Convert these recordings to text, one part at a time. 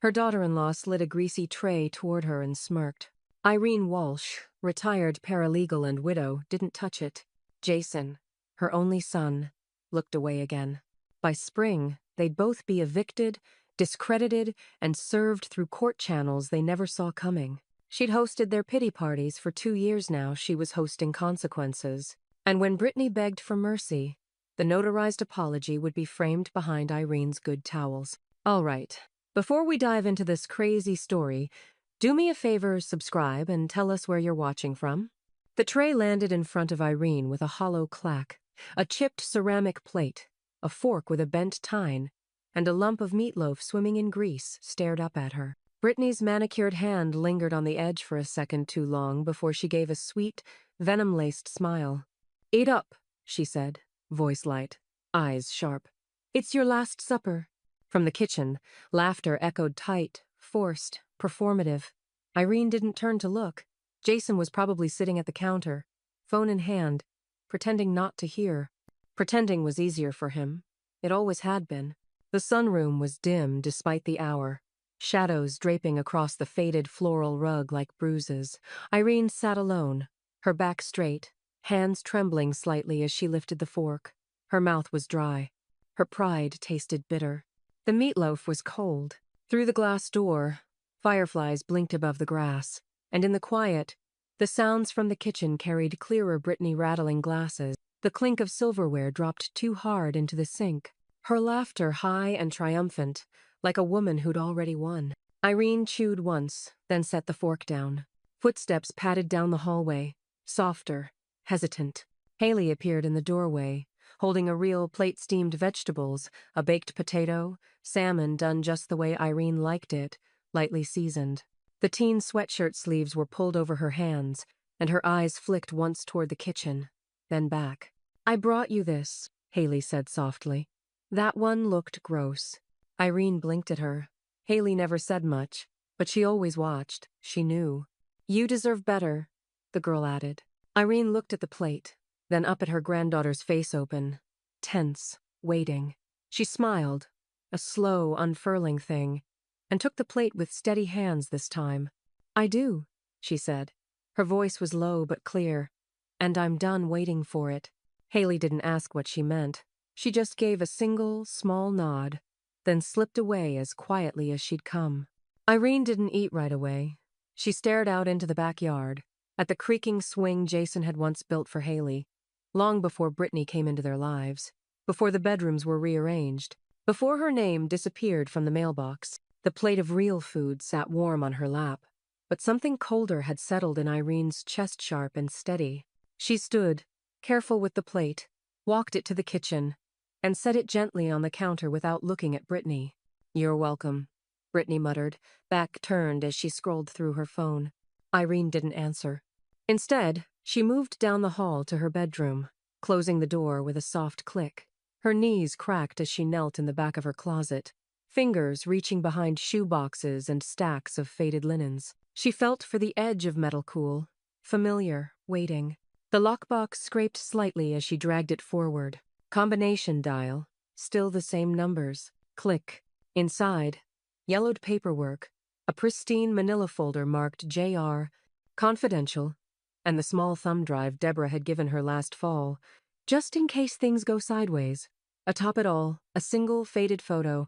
Her daughter-in-law slid a greasy tray toward her and smirked. Irene Walsh, retired paralegal and widow, didn't touch it. Jason, her only son, looked away again. By spring, they'd both be evicted, discredited, and served through court channels they never saw coming. She'd hosted their pity parties for 2 years now. She was hosting consequences. And when Brittany begged for mercy, the notarized apology would be framed behind Irene's good towels. All right, before we dive into this crazy story, do me a favor, subscribe, and tell us where you're watching from. The tray landed in front of Irene with a hollow clack, a chipped ceramic plate, a fork with a bent tine, and a lump of meatloaf swimming in grease stared up at her. Brittany's manicured hand lingered on the edge for a second too long before she gave a sweet, venom-laced smile. "Eat up," she said, voice light, eyes sharp. "It's your last supper." From the kitchen, laughter echoed tight, forced, performative. Irene didn't turn to look. Jason was probably sitting at the counter, phone in hand, pretending not to hear. Pretending was easier for him. It always had been. The sunroom was dim despite the hour, shadows draping across the faded floral rug like bruises. Irene sat alone, her back straight, hands trembling slightly as she lifted the fork. Her mouth was dry. Her pride tasted bitter. The meatloaf was cold. Through the glass door, fireflies blinked above the grass, and in the quiet, the sounds from the kitchen carried clearer Brittany rattling glasses. The clink of silverware dropped too hard into the sink. Her laughter high and triumphant, like a woman who'd already won. Irene chewed once, then set the fork down. Footsteps padded down the hallway, softer, hesitant. Haley appeared in the doorway, holding a real plate steamed vegetables, a baked potato, salmon done just the way Irene liked it, lightly seasoned. The teen sweatshirt sleeves were pulled over her hands, and her eyes flicked once toward the kitchen, then back. "I brought you this," Haley said softly. That one looked gross. Irene blinked at her. Haley never said much, but she always watched. She knew. "You deserve better," the girl added. Irene looked at the plate, then up at her granddaughter's face open, tense, waiting. She smiled, a slow, unfurling thing, and took the plate with steady hands this time. "I do," she said. Her voice was low but clear, "and I'm done waiting for it." Haley didn't ask what she meant. She just gave a single, small nod, then slipped away as quietly as she'd come. Irene didn't eat right away. She stared out into the backyard, at the creaking swing Jason had once built for Haley, long before Brittany came into their lives, before the bedrooms were rearranged, before her name disappeared from the mailbox. The plate of real food sat warm on her lap, but something colder had settled in Irene's chest, sharp and steady. She stood, careful with the plate, walked it to the kitchen, and set it gently on the counter without looking at Brittany. "You're welcome," Brittany muttered, back turned as she scrolled through her phone. Irene didn't answer. Instead, she moved down the hall to her bedroom, closing the door with a soft click. Her knees cracked as she knelt in the back of her closet, fingers reaching behind shoe boxes and stacks of faded linens. She felt for the edge of metal cool, familiar, waiting. The lockbox scraped slightly as she dragged it forward. Combination dial, still the same numbers. Click. Inside, yellowed paperwork, a pristine manila folder marked JR, confidential, and the small thumb drive Deborah had given her last fall, just in case things go sideways. Atop it all, a single faded photo.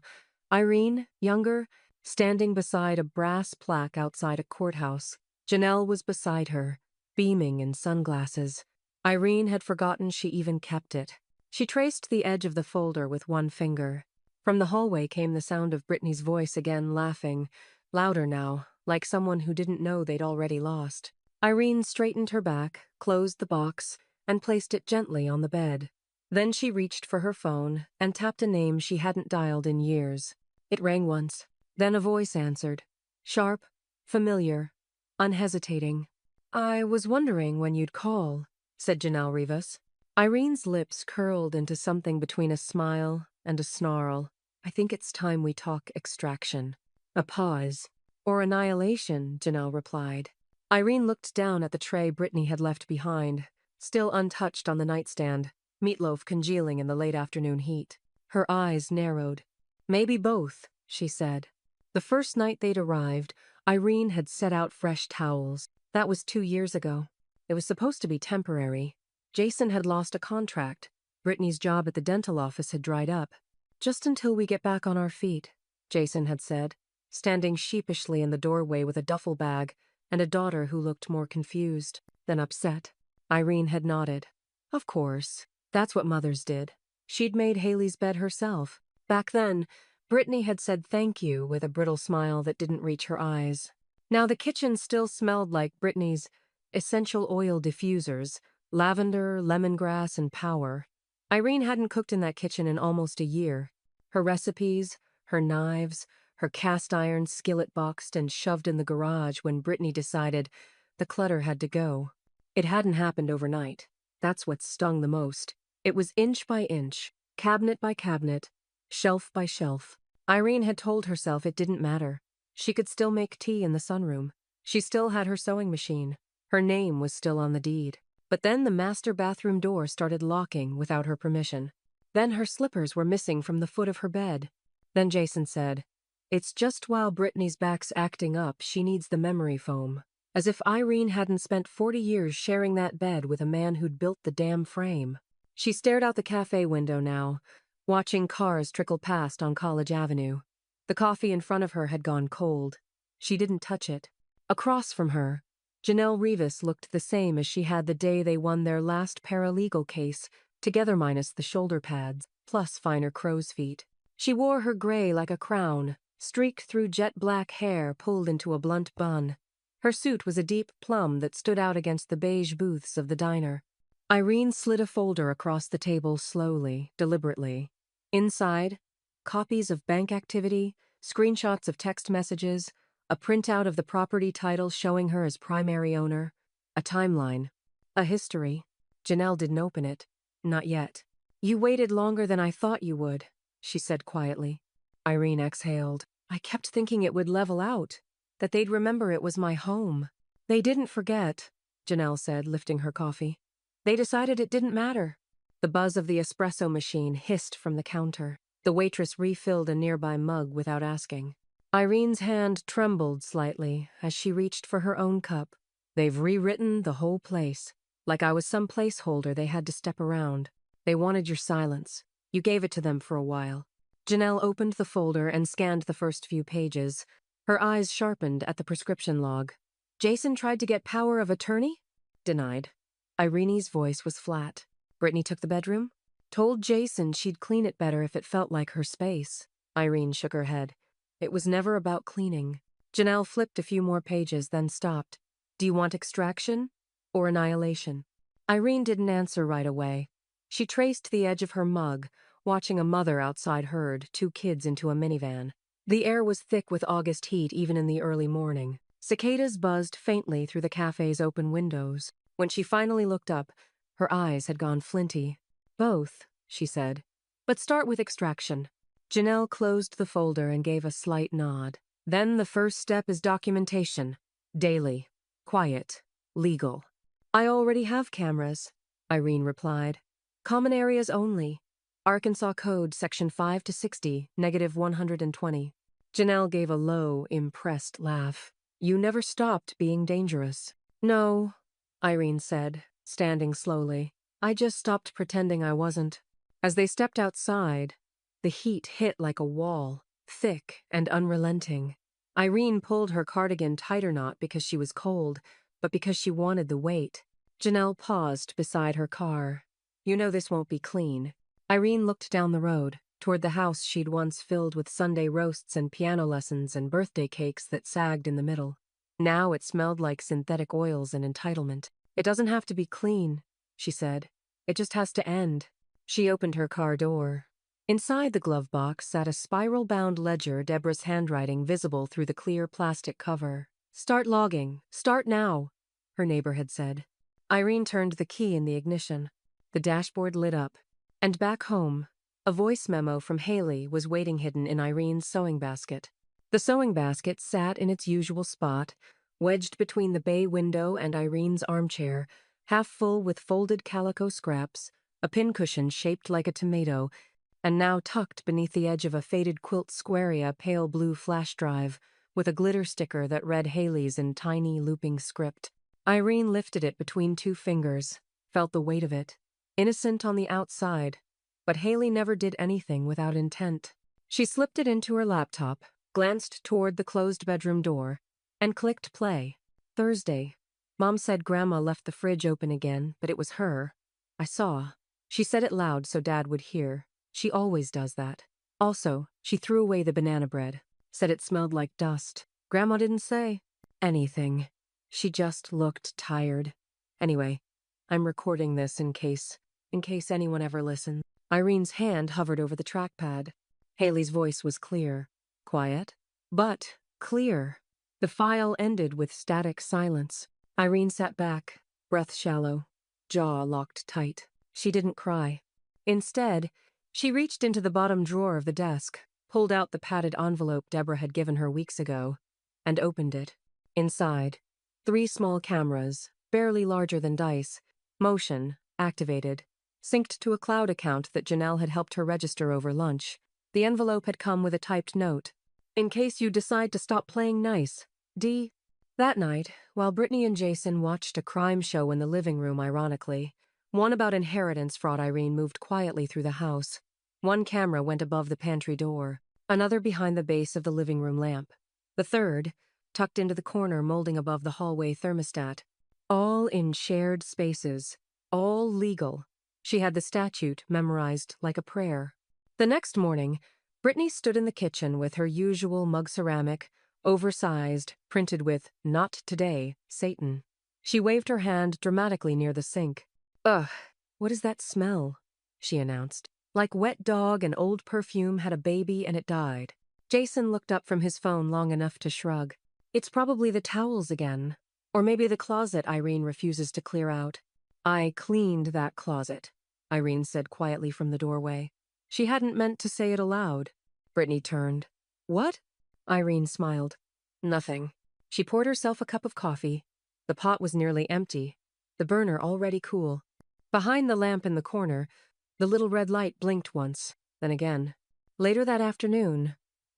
Irene, younger, standing beside a brass plaque outside a courthouse. Janelle was beside her, beaming in sunglasses. Irene had forgotten she even kept it. She traced the edge of the folder with one finger. From the hallway came the sound of Brittany's voice again, laughing, louder now, like someone who didn't know they'd already lost. Irene straightened her back, closed the box, and placed it gently on the bed. Then she reached for her phone and tapped a name she hadn't dialed in years. It rang once. Then a voice answered. Sharp, familiar, unhesitating. "I was wondering when you'd call," said Janelle Rivas. Irene's lips curled into something between a smile and a snarl. "I think it's time we talk extraction." A pause. "Or annihilation," Janelle replied. Irene looked down at the tray Brittany had left behind, still untouched on the nightstand, meatloaf congealing in the late afternoon heat. Her eyes narrowed. "Maybe both," she said. The first night they'd arrived, Irene had set out fresh towels. That was 2 years ago. It was supposed to be temporary. Jason had lost a contract. Brittany's job at the dental office had dried up. Just until we get back on our feet, Jason had said, standing sheepishly in the doorway with a duffel bag and a daughter who looked more confused than upset. Irene had nodded. Of course, that's what mothers did. She'd made Haley's bed herself. Back then, Brittany had said thank you with a brittle smile that didn't reach her eyes. Now the kitchen still smelled like Brittany's essential oil diffusers, lavender, lemongrass, and power. Irene hadn't cooked in that kitchen in almost a year. Her recipes, her knives, her cast iron skillet boxed and shoved in the garage when Brittany decided the clutter had to go. It hadn't happened overnight. That's what stung the most. It was inch by inch, cabinet by cabinet, shelf by shelf. Irene had told herself it didn't matter. She could still make tea in the sunroom. She still had her sewing machine. Her name was still on the deed. But then the master bathroom door started locking without her permission. Then her slippers were missing from the foot of her bed. Then Jason said, "It's just while Brittany's back's acting up, she needs the memory foam." As if Irene hadn't spent 40 years sharing that bed with a man who'd built the damn frame. She stared out the cafe window now, watching cars trickle past on College Avenue. The coffee in front of her had gone cold. She didn't touch it. Across from her, Janelle Rivas looked the same as she had the day they won their last paralegal case, together minus the shoulder pads, plus finer crow's feet. She wore her gray like a crown, streaked through jet black hair pulled into a blunt bun. Her suit was a deep plum that stood out against the beige booths of the diner. Irene slid a folder across the table slowly, deliberately. Inside, copies of bank activity, screenshots of text messages, a printout of the property title showing her as primary owner, a timeline, a history. Janelle didn't open it. Not yet. "You waited longer than I thought you would," she said quietly. Irene exhaled. "I kept thinking it would level out, that they'd remember it was my home." "They didn't forget," Janelle said, lifting her coffee. "They decided it didn't matter." The buzz of the espresso machine hissed from the counter. The waitress refilled a nearby mug without asking. Irene's hand trembled slightly as she reached for her own cup. "They've rewritten the whole place. Like I was some placeholder they had to step around. They wanted your silence. You gave it to them for a while." Janelle opened the folder and scanned the first few pages. Her eyes sharpened at the prescription log. "Jason tried to get power of attorney?" "Denied." Irene's voice was flat. "Brittany took the bedroom?" "Told Jason she'd clean it better if it felt like her space." Irene shook her head. "It was never about cleaning." Janelle flipped a few more pages, then stopped. "Do you want extraction or annihilation?" Irene didn't answer right away. She traced the edge of her mug, watching a mother outside herd 2 kids into a minivan. The air was thick with August heat even in the early morning. Cicadas buzzed faintly through the cafe's open windows. When she finally looked up, her eyes had gone flinty. "Both," she said. "But start with extraction." Janelle closed the folder and gave a slight nod. "Then the first step is documentation. Daily. Quiet. Legal." "I already have cameras," Irene replied. "Common areas only. Arkansas Code, Section 5 to 60, -120. Janelle gave a low, impressed laugh. "You never stopped being dangerous." "No," Irene said, standing slowly. "I just stopped pretending I wasn't." As they stepped outside, the heat hit like a wall, thick and unrelenting. Irene pulled her cardigan tighter not because she was cold, but because she wanted the weight. Janelle paused beside her car. "You know this won't be clean." Irene looked down the road, toward the house she'd once filled with Sunday roasts and piano lessons and birthday cakes that sagged in the middle. Now it smelled like synthetic oils and entitlement. "It doesn't have to be clean," she said. "It just has to end." She opened her car door. Inside the glove box sat a spiral-bound ledger, Deborah's handwriting visible through the clear plastic cover. "Start logging. Start now," her neighbor had said. Irene turned the key in the ignition. The dashboard lit up. And back home, a voice memo from Haley was waiting hidden in Irene's sewing basket. The sewing basket sat in its usual spot, wedged between the bay window and Irene's armchair, half full with folded calico scraps, a pincushion shaped like a tomato, and now tucked beneath the edge of a faded quilt squarea pale blue flash drive with a glitter sticker that read Haley's in tiny looping script. Irene lifted it between two fingers, felt the weight of it. Innocent on the outside, but Haley never did anything without intent. She slipped it into her laptop, glanced toward the closed bedroom door, and clicked play. Thursday. Mom said Grandma left the fridge open again, but it was her. I saw. She said it loud so Dad would hear. She always does that. Also, she threw away the banana bread. Said it smelled like dust. Grandma didn't say anything. She just looked tired. Anyway, I'm recording this in case anyone ever listens. Irene's hand hovered over the trackpad. Haley's voice was clear. Quiet, but clear. The file ended with static silence. Irene sat back, breath shallow, jaw locked tight. She didn't cry. Instead, she reached into the bottom drawer of the desk, pulled out the padded envelope Deborah had given her weeks ago, and opened it. Inside, 3 small cameras, barely larger than dice, motion, activated, synced to a cloud account that Janelle had helped her register over lunch. The envelope had come with a typed note. In case you decide to stop playing nice, D. That night, while Brittany and Jason watched a crime show in the living room ironically, one about inheritance fraud, Irene moved quietly through the house. One camera went above the pantry door, another behind the base of the living room lamp. The third, tucked into the corner molding above the hallway thermostat. All in shared spaces, all legal. She had the statute memorized like a prayer. The next morning, Brittany stood in the kitchen with her usual mug ceramic, oversized, printed with "Not Today, Satan." She waved her hand dramatically near the sink. "Ugh, what is that smell?" she announced. "Like wet dog and old perfume had a baby and it died." Jason looked up from his phone long enough to shrug. "It's probably the towels again. Or maybe the closet Irene refuses to clear out." "I cleaned that closet," Irene said quietly from the doorway. She hadn't meant to say it aloud. Brittany turned. "What?" Irene smiled. "Nothing." She poured herself a cup of coffee. The pot was nearly empty, the burner already cool. Behind the lamp in the corner, the little red light blinked once, then again. Later that afternoon,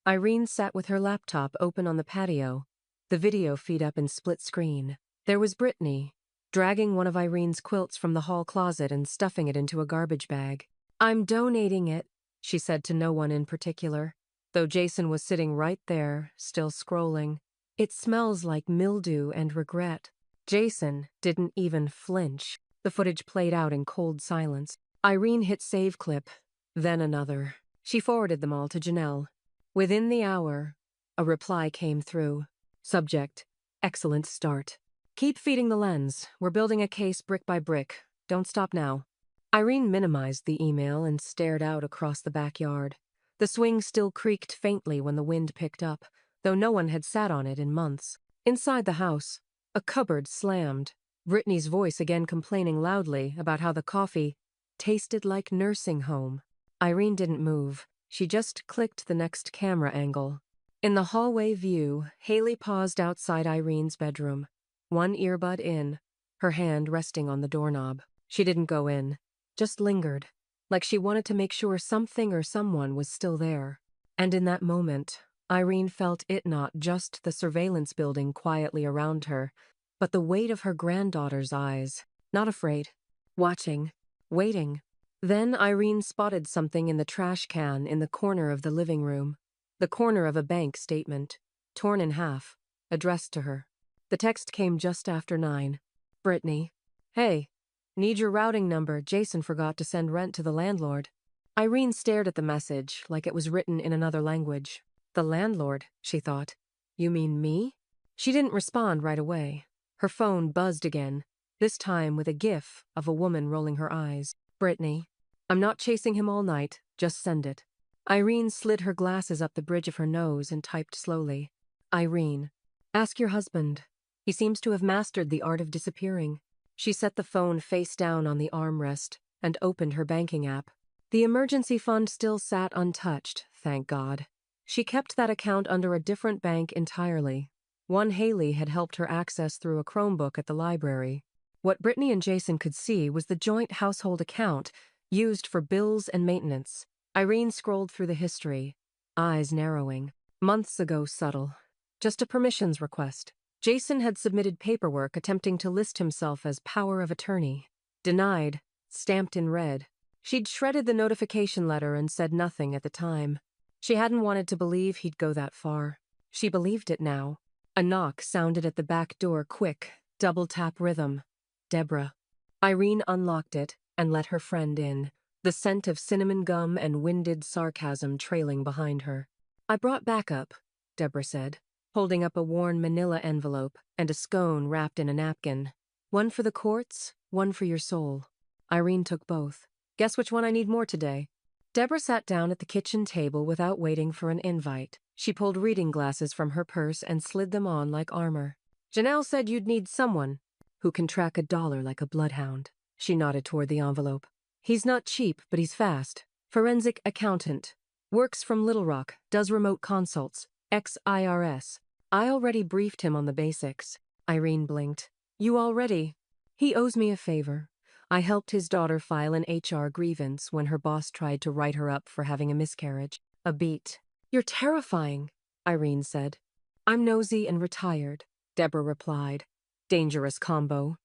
Irene sat with her laptop open on the patio, the video feed up in split screen. There was Brittany, dragging one of Irene's quilts from the hall closet and stuffing it into a garbage bag. "I'm donating it," she said to no one in particular, though Jason was sitting right there, still scrolling. "It smells like mildew and regret." Jason didn't even flinch. The footage played out in cold silence. Irene hit save clip, then another. She forwarded them all to Janelle. Within the hour, a reply came through. Subject: excellent start. "Keep feeding the lens. We're building a case brick by brick. Don't stop now." Irene minimized the email and stared out across the backyard. The swing still creaked faintly when the wind picked up, though no one had sat on it in months. Inside the house, a cupboard slammed. Brittany's voice again complaining loudly about how the coffee tasted like nursing home. Irene didn't move. She just clicked the next camera angle. In the hallway view, Haley paused outside Irene's bedroom, one earbud in, her hand resting on the doorknob. She didn't go in, just lingered, like she wanted to make sure something or someone was still there. And in that moment, Irene felt it not just the surveillance building quietly around her, but the weight of her granddaughter's eyes, not afraid, watching, waiting. Then Irene spotted something in the trash can in the corner of the living room, the corner of a bank statement, torn in half, addressed to her. The text came just after 9. "Brittany. Hey, need your routing number. Jason forgot to send rent to the landlord." Irene stared at the message like it was written in another language. The landlord, she thought. You mean me? She didn't respond right away. Her phone buzzed again, this time with a gif of a woman rolling her eyes. "Brittany. I'm not chasing him all night. Just send it." Irene slid her glasses up the bridge of her nose and typed slowly. "Irene. Ask your husband. He seems to have mastered the art of disappearing." She set the phone face down on the armrest and opened her banking app. The emergency fund still sat untouched, thank God. She kept that account under a different bank entirely. One Haley had helped her access through a Chromebook at the library. What Brittany and Jason could see was the joint household account used for bills and maintenance. Irene scrolled through the history, eyes narrowing. Months ago, subtle. Just a permissions request. Jason had submitted paperwork attempting to list himself as power of attorney. Denied, stamped in red. She'd shredded the notification letter and said nothing at the time. She hadn't wanted to believe he'd go that far. She believed it now. A knock sounded at the back door, quick, double-tap rhythm. Deborah. Irene unlocked it and let her friend in, the scent of cinnamon gum and winded sarcasm trailing behind her. "I brought backup," Deborah said, holding up a worn manila envelope and a scone wrapped in a napkin. "One for the courts, one for your soul." Irene took both. "Guess which one I need more today?" Deborah sat down at the kitchen table without waiting for an invite. She pulled reading glasses from her purse and slid them on like armor. "Janelle said you'd need someone who can track $1 like a bloodhound." She nodded toward the envelope. "He's not cheap, but he's fast. Forensic accountant. Works from Little Rock, does remote consults. Ex-IRS. I already briefed him on the basics." Irene blinked. "You already?" "He owes me a favor. I helped his daughter file an HR grievance when her boss tried to write her up for having a miscarriage. A beat." "You're terrifying," Irene said. "I'm nosy and retired," Deborah replied. Dangerous combo.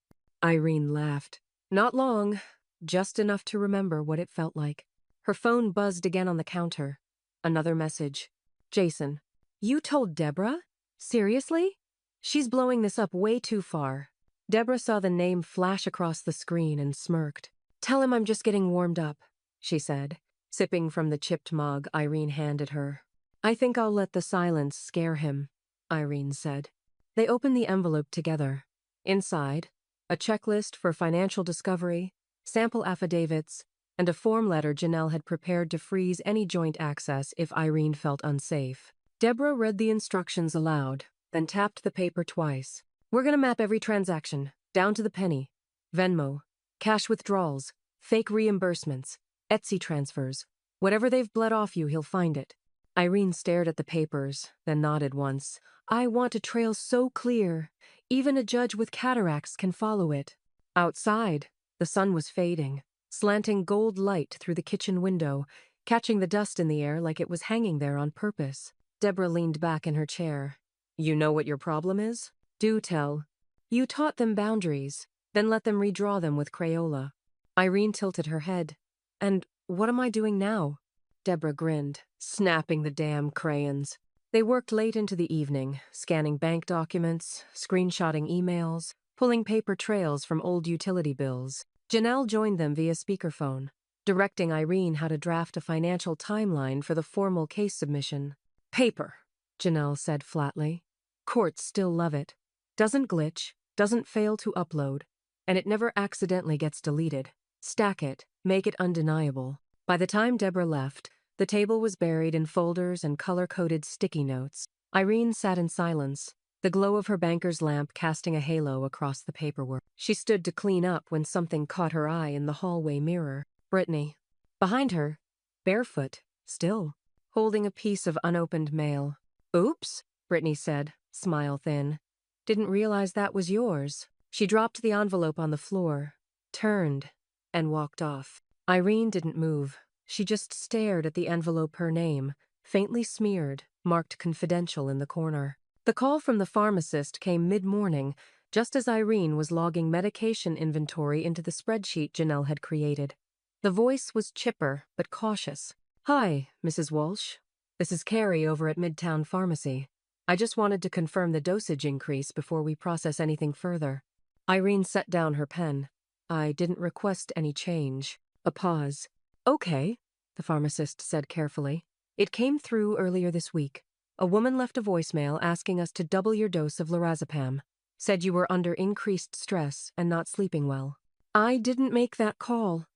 Irene laughed. "Not long. Just enough to remember what it felt like." Her phone buzzed again on the counter. Another message. "Jason. You told Deborah? Seriously? She's blowing this up way too far." Deborah saw the name flash across the screen and smirked. "Tell him I'm just getting warmed up," she said, sipping from the chipped mug Irene handed her. "I think I'll let the silence scare him," Irene said. They opened the envelope together. Inside, a checklist for financial discovery, sample affidavits, and a form letter Janelle had prepared to freeze any joint access if Irene felt unsafe. Deborah read the instructions aloud, then tapped the paper twice. "We're going to map every transaction, down to the penny. Venmo, cash withdrawals, fake reimbursements, Etsy transfers. Whatever they've bled off you, he'll find it." Irene stared at the papers, then nodded once. "I want a trail so clear, even a judge with cataracts can follow it." Outside, the sun was fading, slanting gold light through the kitchen window, catching the dust in the air like it was hanging there on purpose. Deborah leaned back in her chair. "You know what your problem is? Do tell." "You taught them boundaries, then let them redraw them with Crayola." Irene tilted her head. "And what am I doing now?" Deborah grinned, snapping the damn crayons. They worked late into the evening, scanning bank documents, screenshotting emails, pulling paper trails from old utility bills. Janelle joined them via speakerphone, directing Irene how to draft a financial timeline for the formal case submission. "Paper," Janelle said flatly. "Courts still love it. Doesn't glitch, doesn't fail to upload, and it never accidentally gets deleted. Stack it, make it undeniable." By the time Deborah left, the table was buried in folders and color-coded sticky notes. Irene sat in silence, the glow of her banker's lamp casting a halo across the paperwork. She stood to clean up when something caught her eye in the hallway mirror. Brittany. Behind her, barefoot, still, holding a piece of unopened mail. "Oops," Brittany said, smile thin. "Didn't realize that was yours." She dropped the envelope on the floor, turned, and walked off. Irene didn't move. She just stared at the envelope her name, faintly smeared, marked confidential in the corner. The call from the pharmacist came mid-morning, just as Irene was logging medication inventory into the spreadsheet Janelle had created. The voice was chipper but cautious. "Hi, Mrs. Walsh. This is Carrie over at Midtown Pharmacy. I just wanted to confirm the dosage increase before we process anything further." Irene set down her pen. "I didn't request any change." A pause. "Okay," the pharmacist said carefully. "It came through earlier this week. A woman left a voicemail asking us to double your dose of lorazepam. Said you were under increased stress and not sleeping well." "I didn't make that call,"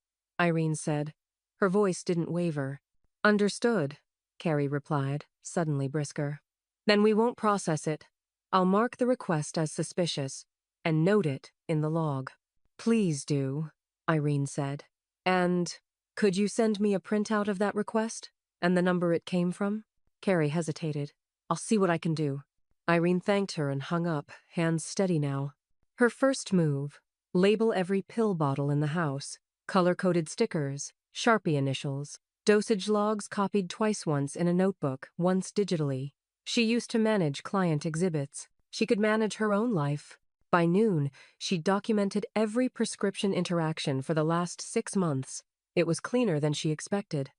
Irene said. Her voice didn't waver. "Understood," Carrie replied, suddenly brisker. "Then we won't process it. I'll mark the request as suspicious and note it in the log." "Please do," Irene said. "And could you send me a printout of that request and the number it came from?" Carrie hesitated. "I'll see what I can do." Irene thanked her and hung up, hands steady now. Her first move: label every pill bottle in the house, color-coded stickers, Sharpie initials. Dosage logs copied twice, once in a notebook, once digitally. She used to manage client exhibits. She could manage her own life. By noon, she documented every prescription interaction for the last 6 months. It was cleaner than she expected.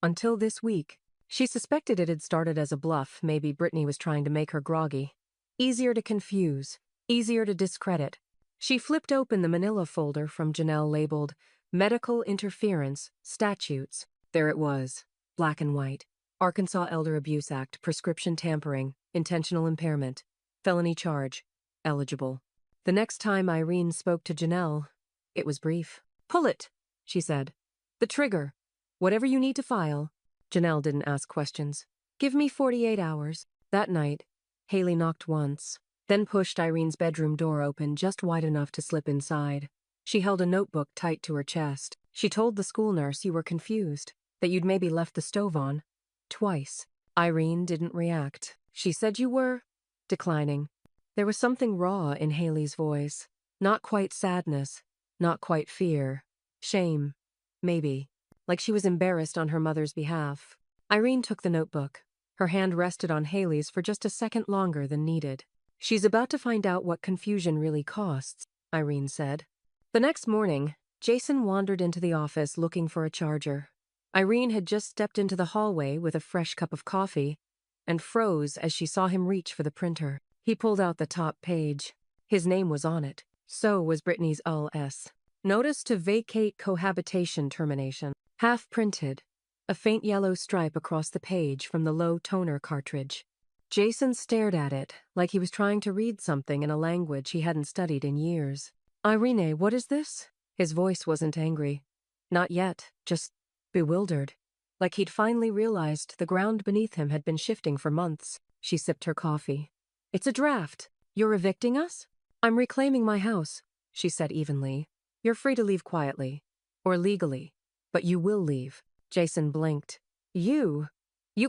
Until this week. She suspected it had started as a bluff. Maybe Brittany was trying to make her groggy. Easier to confuse. Easier to discredit. She flipped open the manila folder from Janelle labeled Medical Interference, Statutes. There it was, black and white. Arkansas Elder Abuse Act, prescription tampering, intentional impairment, felony charge, eligible. The next time Irene spoke to Janelle, it was brief. "Pull it," she said. "The trigger. Whatever you need to file." Janelle didn't ask questions. "Give me 48 hours. That night, Haley knocked once, then pushed Irene's bedroom door open just wide enough to slip inside. She held a notebook tight to her chest. She told the school nurse you were confused, that you'd maybe left the stove on. Twice. Irene didn't react. She said you were declining. There was something raw in Haley's voice. Not quite sadness. Not quite fear. Shame. Maybe. Like she was embarrassed on her mother's behalf. Irene took the notebook. Her hand rested on Haley's for just a second longer than needed. "She's about to find out what confusion really costs," Irene said. The next morning, Jason wandered into the office looking for a charger. Irene had just stepped into the hallway with a fresh cup of coffee and froze as she saw him reach for the printer. He pulled out the top page. His name was on it. So was Brittany's ULS. Notice to vacate cohabitation termination. Half printed. A faint yellow stripe across the page from the low toner cartridge. Jason stared at it like he was trying to read something in a language he hadn't studied in years. "Irene, what is this?" His voice wasn't angry. Not yet, just bewildered. Like he'd finally realized the ground beneath him had been shifting for months. She sipped her coffee. "It's a draft. You're evicting us?" "I'm reclaiming my house," she said evenly. "You're free to leave quietly. Or legally. But you will leave." Jason blinked. You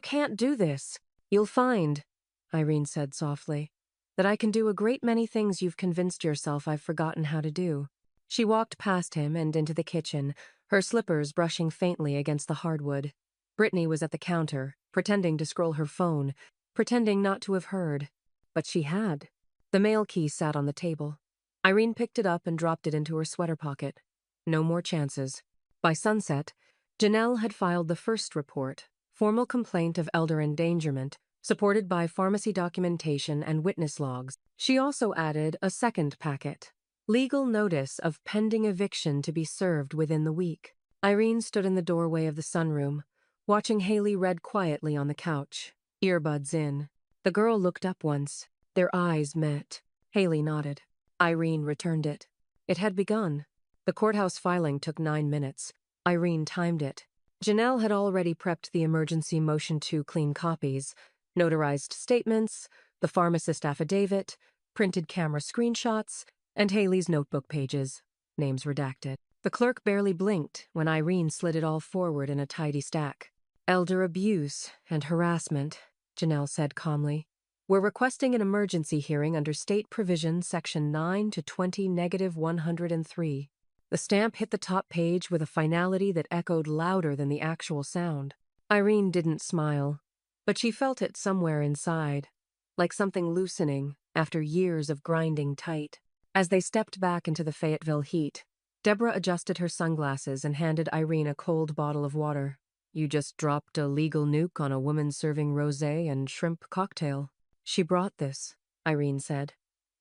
can't do this. "You'll find," Irene said softly, "that I can do a great many things you've convinced yourself I've forgotten how to do." She walked past him and into the kitchen, her slippers brushing faintly against the hardwood. Brittany was at the counter, pretending to scroll her phone, pretending not to have heard. But she had. The mail key sat on the table. Irene picked it up and dropped it into her sweater pocket. No more chances. By sunset, Janelle had filed the first report, formal complaint of elder endangerment, supported by pharmacy documentation and witness logs. She also added a second packet. Legal notice of pending eviction to be served within the week. Irene stood in the doorway of the sunroom, watching Haley read quietly on the couch, earbuds in. The girl looked up once. Their eyes met. Haley nodded. Irene returned it. It had begun. The courthouse filing took 9 minutes. Irene timed it. Janelle had already prepped the emergency motion to clean copies, notarized statements, the pharmacist affidavit, printed camera screenshots, and Haley's notebook pages, names redacted. The clerk barely blinked when Irene slid it all forward in a tidy stack. "Elder abuse and harassment," Janelle said calmly. "We're requesting an emergency hearing under State Provision Section 9 to 20-103. The stamp hit the top page with a finality that echoed louder than the actual sound. Irene didn't smile, but she felt it somewhere inside, like something loosening after years of grinding tight. As they stepped back into the Fayetteville heat, Deborah adjusted her sunglasses and handed Irene a cold bottle of water. "You just dropped a legal nuke on a woman serving rosé and shrimp cocktail." "She brought this," Irene said.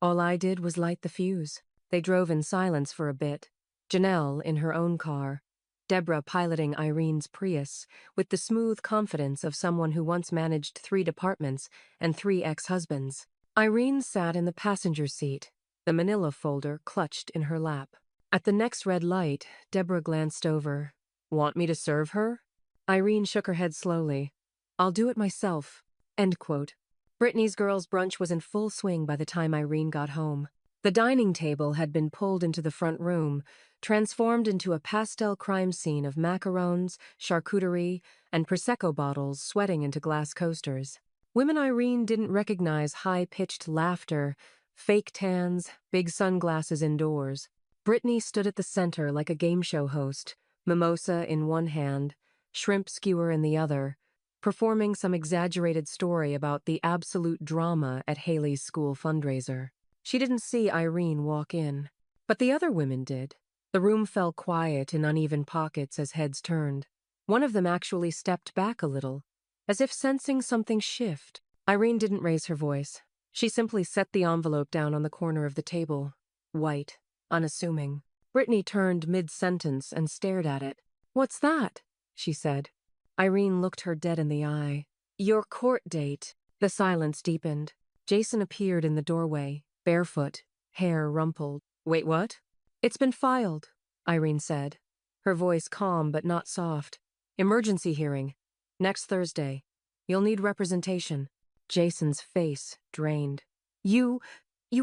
"All I did was light the fuse." They drove in silence for a bit. Janelle in her own car, Deborah piloting Irene's Prius with the smooth confidence of someone who once managed 3 departments and 3 ex-husbands. Irene sat in the passenger seat, the manila folder clutched in her lap. At the next red light, Deborah glanced over. "Want me to serve her?" Irene shook her head slowly. "I'll do it myself." End quote. Brittany's girls' brunch was in full swing by the time Irene got home. The dining table had been pulled into the front room, transformed into a pastel crime scene of macarons, charcuterie, and Prosecco bottles sweating into glass coasters. Women Irene didn't recognize high-pitched laughter, fake tans, big sunglasses indoors. Brittany stood at the center like a game show host, mimosa in one hand, shrimp skewer in the other, performing some exaggerated story about the absolute drama at Haley's school fundraiser. She didn't see Irene walk in, but the other women did. The room fell quiet in uneven pockets as heads turned. One of them actually stepped back a little, as if sensing something shift. Irene didn't raise her voice. She simply set the envelope down on the corner of the table, white, unassuming. Brittany turned mid-sentence and stared at it. "What's that?" she said. Irene looked her dead in the eye. "Your court date." The silence deepened. Jason appeared in the doorway, barefoot, hair rumpled. "Wait, what?" "It's been filed," Irene said, her voice calm but not soft. "Emergency hearing. Next Thursday. You'll need representation." Jason's face drained. You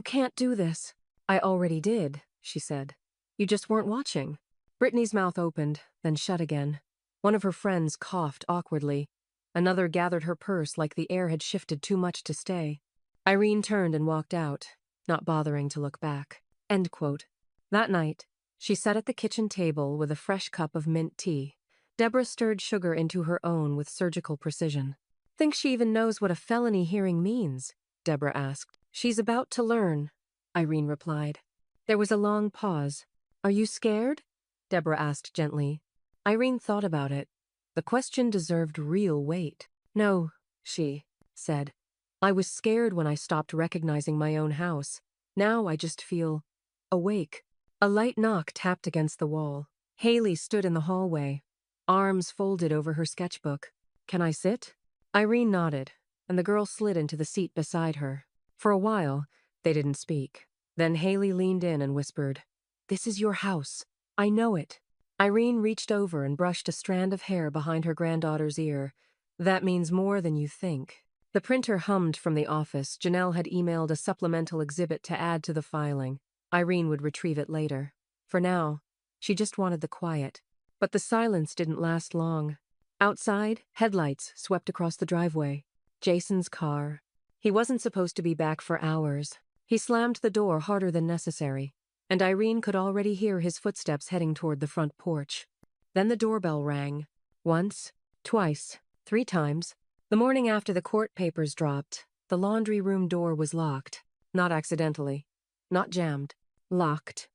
can't do this." "I already did," she said. "You just weren't watching." Brittany's mouth opened, then shut again. One of her friends coughed awkwardly. Another gathered her purse like the air had shifted too much to stay. Irene turned and walked out, not bothering to look back. End quote. That night, she sat at the kitchen table with a fresh cup of mint tea. Deborah stirred sugar into her own with surgical precision. "Think she even knows what a felony hearing means?" Deborah asked. "She's about to learn," Irene replied. There was a long pause. "Are you scared?" Deborah asked gently. Irene thought about it. The question deserved real weight. "No," she said. "I was scared when I stopped recognizing my own house. Now I just feel awake." A light knock tapped against the wall. Haley stood in the hallway, arms folded over her sketchbook. "Can I sit?" Irene nodded, and the girl slid into the seat beside her. For a while, they didn't speak. Then Haley leaned in and whispered, "This is your house. I know it." Irene reached over and brushed a strand of hair behind her granddaughter's ear. "That means more than you think." The printer hummed from the office. Janelle had emailed a supplemental exhibit to add to the filing. Irene would retrieve it later. For now, she just wanted the quiet. But the silence didn't last long. Outside, headlights swept across the driveway. Jason's car. He wasn't supposed to be back for hours. He slammed the door harder than necessary, and Irene could already hear his footsteps heading toward the front porch. Then the doorbell rang. Once, twice, 3 times. The morning after the court papers dropped, the laundry room door was locked. Not accidentally. Not jammed. Locked.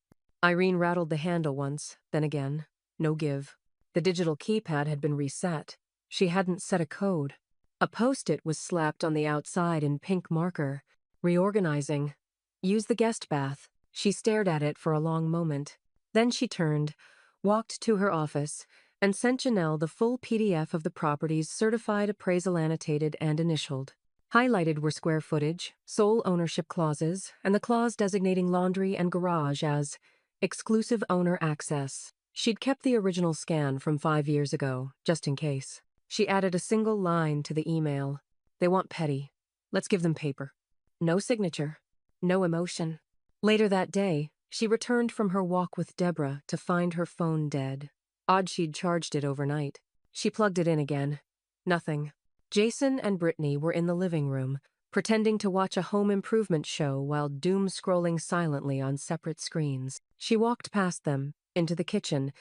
Irene rattled the handle once, then again. No give. The digital keypad had been reset. She hadn't set a code. A post-it was slapped on the outside in pink marker. Reorganizing. Use the guest bath. She stared at it for a long moment. Then she turned, walked to her office, and sent Janelle the full PDF of the property's certified appraisal annotated and initialed. Highlighted were square footage, sole ownership clauses, and the clause designating laundry and garage as exclusive owner access. She'd kept the original scan from 5 years ago, just in case. She added a single line to the email. "They want petty. Let's give them paper." No signature. No emotion. Later that day, she returned from her walk with Deborah to find her phone dead. Odd she'd charged it overnight. She plugged it in again. Nothing. Jason and Brittany were in the living room, pretending to watch a home improvement show while doom-scrolling silently on separate screens. She walked past them, into the kitchen,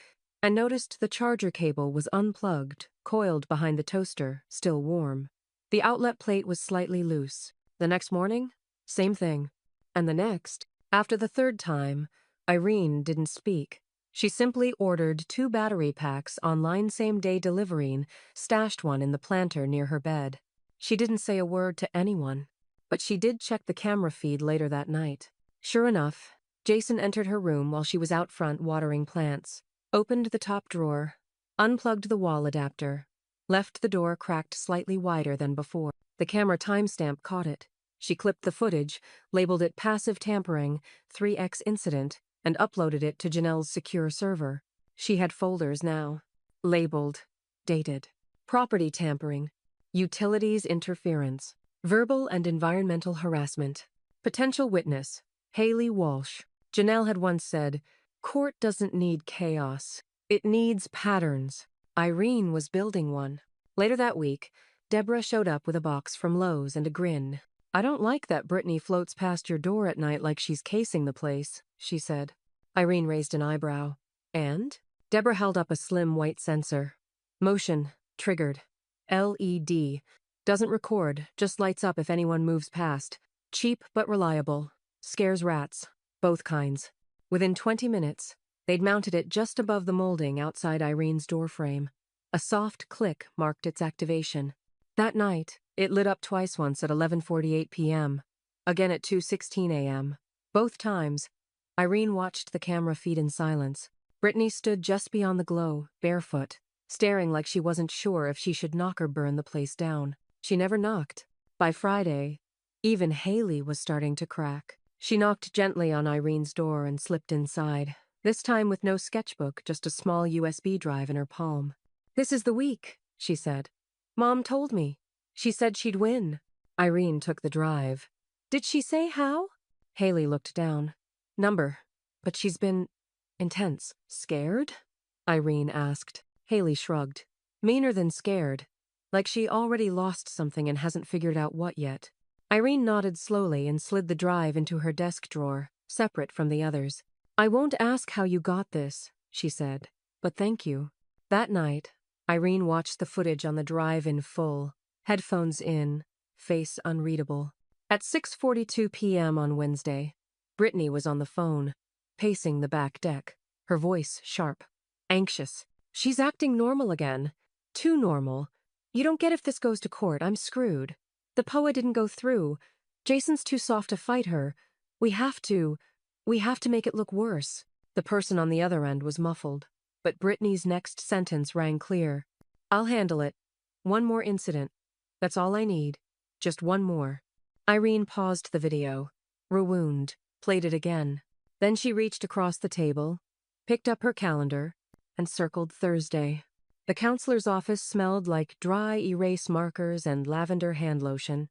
and noticed the charger cable was unplugged, coiled behind the toaster, still warm. The outlet plate was slightly loose. The next morning, same thing. And the next, after the 3rd time, Irene didn't speak. She simply ordered 2 battery packs online same-day delivery and stashed one in the planter near her bed. She didn't say a word to anyone, but she did check the camera feed later that night. Sure enough, Jason entered her room while she was out front watering plants, opened the top drawer, unplugged the wall adapter, left the door cracked slightly wider than before. The camera timestamp caught it. She clipped the footage, labeled it passive tampering, 3x incident, and uploaded it to Janelle's secure server. She had folders now. Labeled. Dated. Property tampering. Utilities interference. Verbal and environmental harassment. Potential witness. Haley Walsh. Janelle had once said, "Court doesn't need chaos. It needs patterns." Irene was building one. Later that week, Deborah showed up with a box from Lowe's and a grin. "I don't like that Brittany floats past your door at night like she's casing the place," she said. Irene raised an eyebrow. "And?" Deborah held up a slim white sensor. Motion. Triggered. LED. Doesn't record, just lights up if anyone moves past. Cheap but reliable. Scares rats. Both kinds. Within 20 minutes, they'd mounted it just above the molding outside Irene's doorframe. A soft click marked its activation. That night, it lit up twice, once at 11:48 p.m., again at 2:16 a.m. Both times, Irene watched the camera feed in silence. Brittany stood just beyond the glow, barefoot, staring like she wasn't sure if she should knock or burn the place down. She never knocked. By Friday, even Haley was starting to crack. She knocked gently on Irene's door and slipped inside, this time with no sketchbook, just a small USB drive in her palm. "This is the week," she said. "Mom told me. She said she'd win." Irene took the drive. "Did she say how?" Haley looked down. "Number. But she's been intense." "Scared?" Irene asked. Haley shrugged. "Meaner than scared. Like she already lost something and hasn't figured out what yet." Irene nodded slowly and slid the drive into her desk drawer, separate from the others. "I won't ask how you got this," she said, "but thank you." That night, Irene watched the footage on the drive in full, headphones in, face unreadable. At 6:42 p.m. on Wednesday, Brittany was on the phone, pacing the back deck, her voice sharp, anxious. "She's acting normal again. Too normal. You don't get if this goes to court. I'm screwed. The POA didn't go through. Jason's too soft to fight her. We have to make it look worse." The person on the other end was muffled, but Brittany's next sentence rang clear. "I'll handle it. One more incident. That's all I need. Just one more." Irene paused the video, rewound, played it again. Then she reached across the table, picked up her calendar, and circled Thursday. The counselor's office smelled like dry erase markers and lavender hand lotion.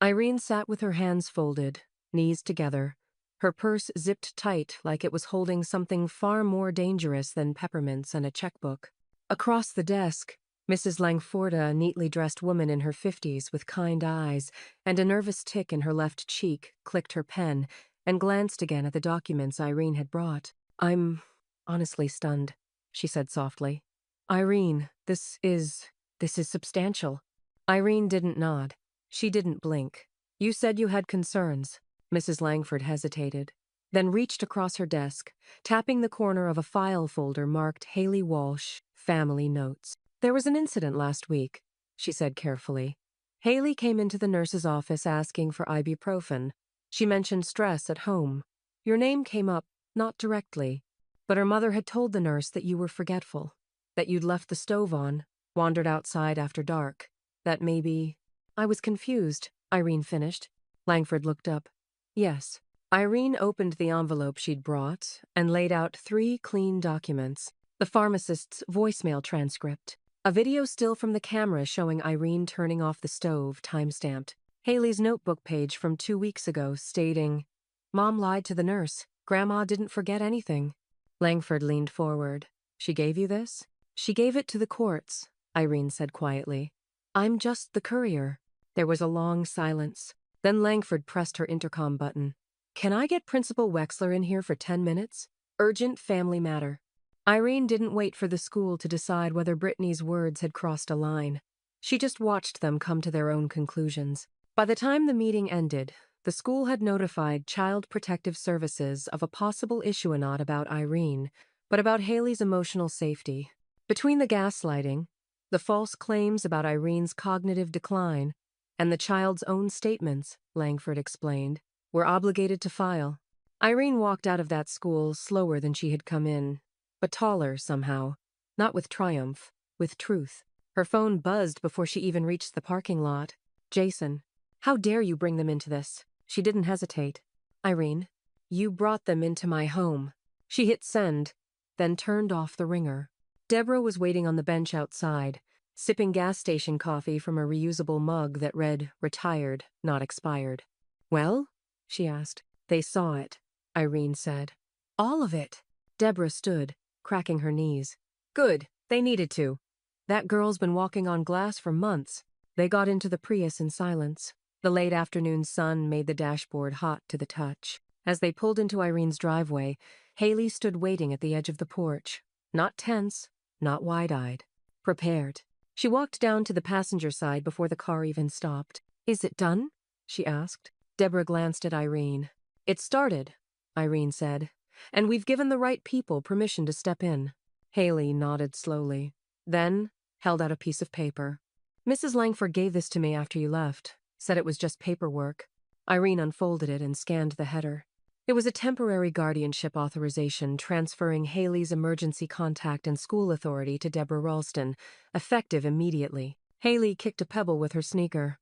Irene sat with her hands folded, knees together, her purse zipped tight like it was holding something far more dangerous than peppermints and a checkbook. Across the desk, Mrs. Langforda, a neatly dressed woman in her 50s with kind eyes and a nervous tick in her left cheek, clicked her pen and glanced again at the documents Irene had brought. "I'm honestly stunned," she said softly. "Irene, this is substantial." Irene didn't nod. She didn't blink. "You said you had concerns." Mrs. Langford hesitated, then reached across her desk, tapping the corner of a file folder marked Haley Walsh, Family Notes. "There was an incident last week," she said carefully. "Haley came into the nurse's office asking for ibuprofen. She mentioned stress at home. Your name came up, not directly, but her mother had told the nurse that you were forgetful, that you'd left the stove on, wandered outside after dark, that maybe—" "I was confused," Irene finished. Langford looked up. "Yes." Irene opened the envelope she'd brought and laid out 3 clean documents. The pharmacist's voicemail transcript. A video still from the camera showing Irene turning off the stove, time-stamped. Haley's notebook page from 2 weeks ago stating, "Mom lied to the nurse. Grandma didn't forget anything." Langford leaned forward. "She gave you this?" "She gave it to the courts," Irene said quietly. "I'm just the courier." There was a long silence. Then Langford pressed her intercom button. "Can I get Principal Wexler in here for 10 minutes? Urgent family matter." Irene didn't wait for the school to decide whether Brittany's words had crossed a line. She just watched them come to their own conclusions. By the time the meeting ended, the school had notified Child Protective Services of a possible issue not about Irene, but about Haley's emotional safety. Between the gaslighting, the false claims about Irene's cognitive decline, and the child's own statements, Langford explained, were obligated to file. Irene walked out of that school slower than she had come in, but taller somehow. Not with triumph, with truth. Her phone buzzed before she even reached the parking lot. "Jason, how dare you bring them into this?" She didn't hesitate. "Irene, you brought them into my home." She hit send, then turned off the ringer. Deborah was waiting on the bench outside, sipping gas station coffee from a reusable mug that read retired, not expired. "Well?" she asked. "They saw it," Irene said. "All of it." Deborah stood, cracking her knees. "Good, they needed to. That girl's been walking on glass for months." They got into the Prius in silence. The late afternoon sun made the dashboard hot to the touch. As they pulled into Irene's driveway, Haley stood waiting at the edge of the porch. Not tense, not wide-eyed. prepared. She walked down to the passenger side before the car even stopped. "Is it done?" she asked. Deborah glanced at Irene. "It started," Irene said, "and we've given the right people permission to step in." Haley nodded slowly, then held out a piece of paper. "Mrs. Langford gave this to me after you left, said it was just paperwork." Irene unfolded it and scanned the header. It was a temporary guardianship authorization transferring Haley's emergency contact and school authority to Deborah Ralston, effective immediately. Haley kicked a pebble with her sneaker.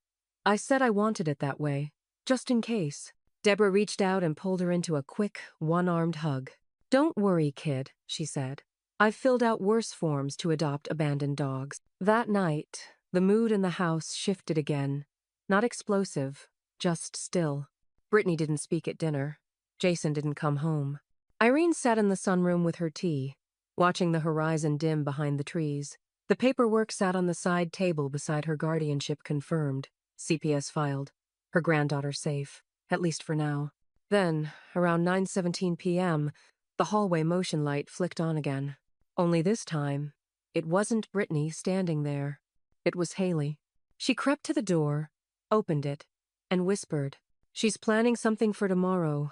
"I said I wanted it that way, just in case." Deborah reached out and pulled her into a quick, one-armed hug. "Don't worry, kid," she said. "I've filled out worse forms to adopt abandoned dogs." That night, the mood in the house shifted again. Not explosive, just still. Brittany didn't speak at dinner. Jason didn't come home. Irene sat in the sunroom with her tea, watching the horizon dim behind the trees. The paperwork sat on the side table beside her guardianship confirmed, CPS filed, her granddaughter safe, at least for now. Then, around 9:17 p.m., the hallway motion light flicked on again. Only this time, it wasn't Brittany standing there. It was Haley. She crept to the door, opened it, and whispered, "She's planning something for tomorrow."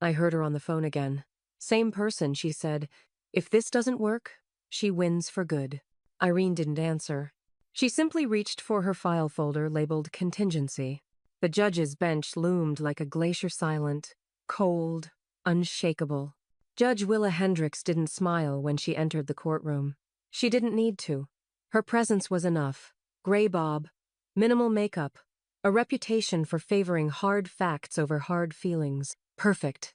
I heard her on the phone again. Same person, she said. "If this doesn't work, she wins for good." Irene didn't answer. She simply reached for her file folder labeled contingency. The judge's bench loomed like a glacier silent, cold, unshakable. Judge Willa Hendricks didn't smile when she entered the courtroom. She didn't need to. Her presence was enough. Gray bob, minimal makeup, a reputation for favoring hard facts over hard feelings. Perfect.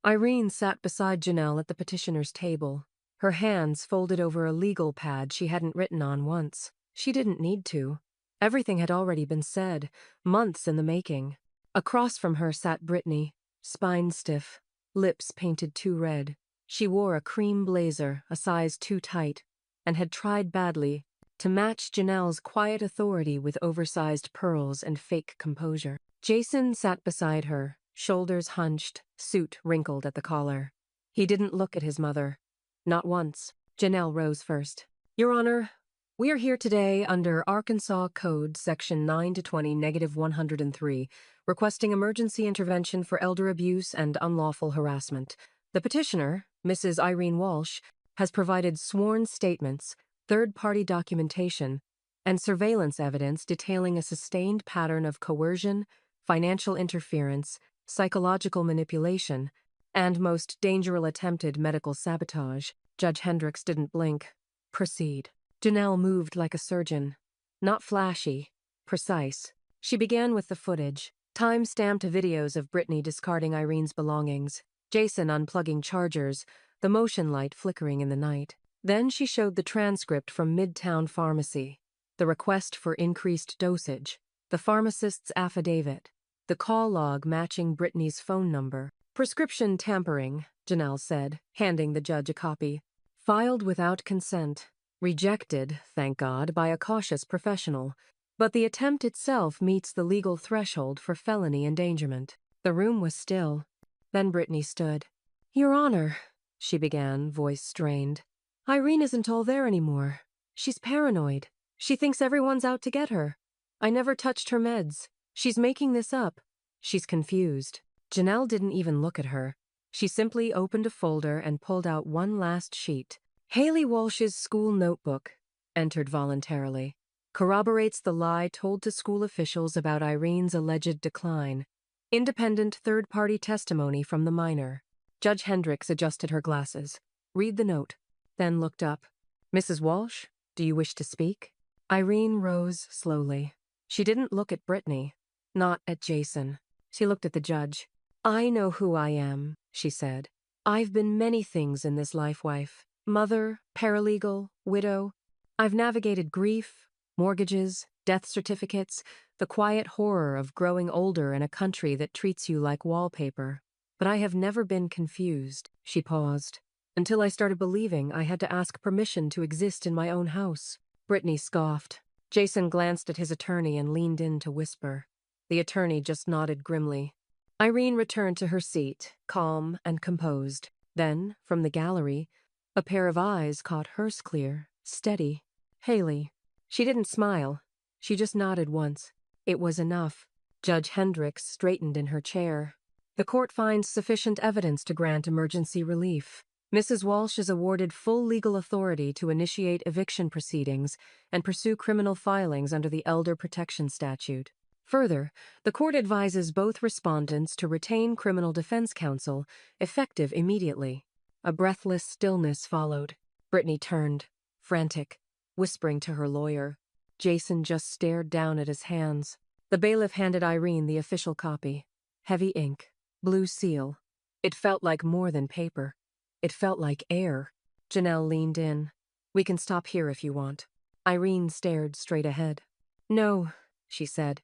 Irene sat beside Janelle at the petitioner's table, her hands folded over a legal pad she hadn't written on once. She didn't need to. Everything had already been said, months in the making. Across from her sat Brittany, spine stiff, lips painted too red. She wore a cream blazer, a size too tight, and had tried badly to match Janelle's quiet authority with oversized pearls and fake composure. Jason sat beside her, shoulders hunched, suit wrinkled at the collar. He didn't look at his mother. Not once. Janelle rose first. "Your Honor, we are here today under Arkansas Code Section 9-20-103, requesting emergency intervention for elder abuse and unlawful harassment. The petitioner, Mrs. Irene Walsh, has provided sworn statements, third-party documentation, and surveillance evidence detailing a sustained pattern of coercion, financial interference, psychological manipulation, and most dangerous attempted medical sabotage." Judge Hendricks didn't blink. "Proceed." Janelle moved like a surgeon. Not flashy, precise. She began with the footage, time-stamped videos of Brittany discarding Irene's belongings, Jason unplugging chargers, the motion light flickering in the night. Then she showed the transcript from Midtown Pharmacy, the request for increased dosage, the pharmacist's affidavit, the call log matching Brittany's phone number. "Prescription tampering," Janelle said, handing the judge a copy. "Filed without consent. Rejected, thank God, by a cautious professional. But the attempt itself meets the legal threshold for felony endangerment." The room was still. Then Brittany stood. "Your Honor," she began, voice strained. "Irene isn't all there anymore. She's paranoid. She thinks everyone's out to get her. I never touched her meds. She's making this up. She's confused." Janelle didn't even look at her. She simply opened a folder and pulled out one last sheet. "Haley Walsh's school notebook," entered voluntarily, "corroborates the lie told to school officials about Irene's alleged decline. Independent third-party testimony from the minor." Judge Hendricks adjusted her glasses. "Read the note," then looked up. "Mrs. Walsh, do you wish to speak?" Irene rose slowly. She didn't look at Brittany, not at Jason. She looked at the judge. "I know who I am," she said. "I've been many things in this life, wife. Mother, paralegal, widow. I've navigated grief, mortgages, death certificates, the quiet horror of growing older in a country that treats you like wallpaper. But I have never been confused." She paused. "Until I started believing I had to ask permission to exist in my own house." Brittany scoffed. Jason glanced at his attorney and leaned in to whisper. The attorney just nodded grimly. Irene returned to her seat, calm and composed. Then, from the gallery, a pair of eyes caught hers clear, steady. Haley. She didn't smile. She just nodded once. It was enough. Judge Hendricks straightened in her chair. The court finds sufficient evidence to grant emergency relief. Mrs. Walsh is awarded full legal authority to initiate eviction proceedings and pursue criminal filings under the Elder Protection Statute. Further, the court advises both respondents to retain criminal defense counsel, effective immediately. A breathless stillness followed. Brittany turned, frantic, whispering to her lawyer. Jason just stared down at his hands. The bailiff handed Irene the official copy. Heavy ink, blue seal. It felt like more than paper. It felt like air. Janelle leaned in. We can stop here if you want. Irene stared straight ahead. No, she said.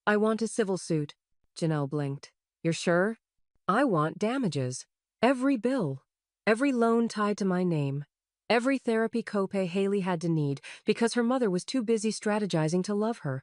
I want a civil suit. Janelle blinked. You're sure? I want damages. Every bill. Every loan tied to my name. Every therapy copay Haley had to need because her mother was too busy strategizing to love her.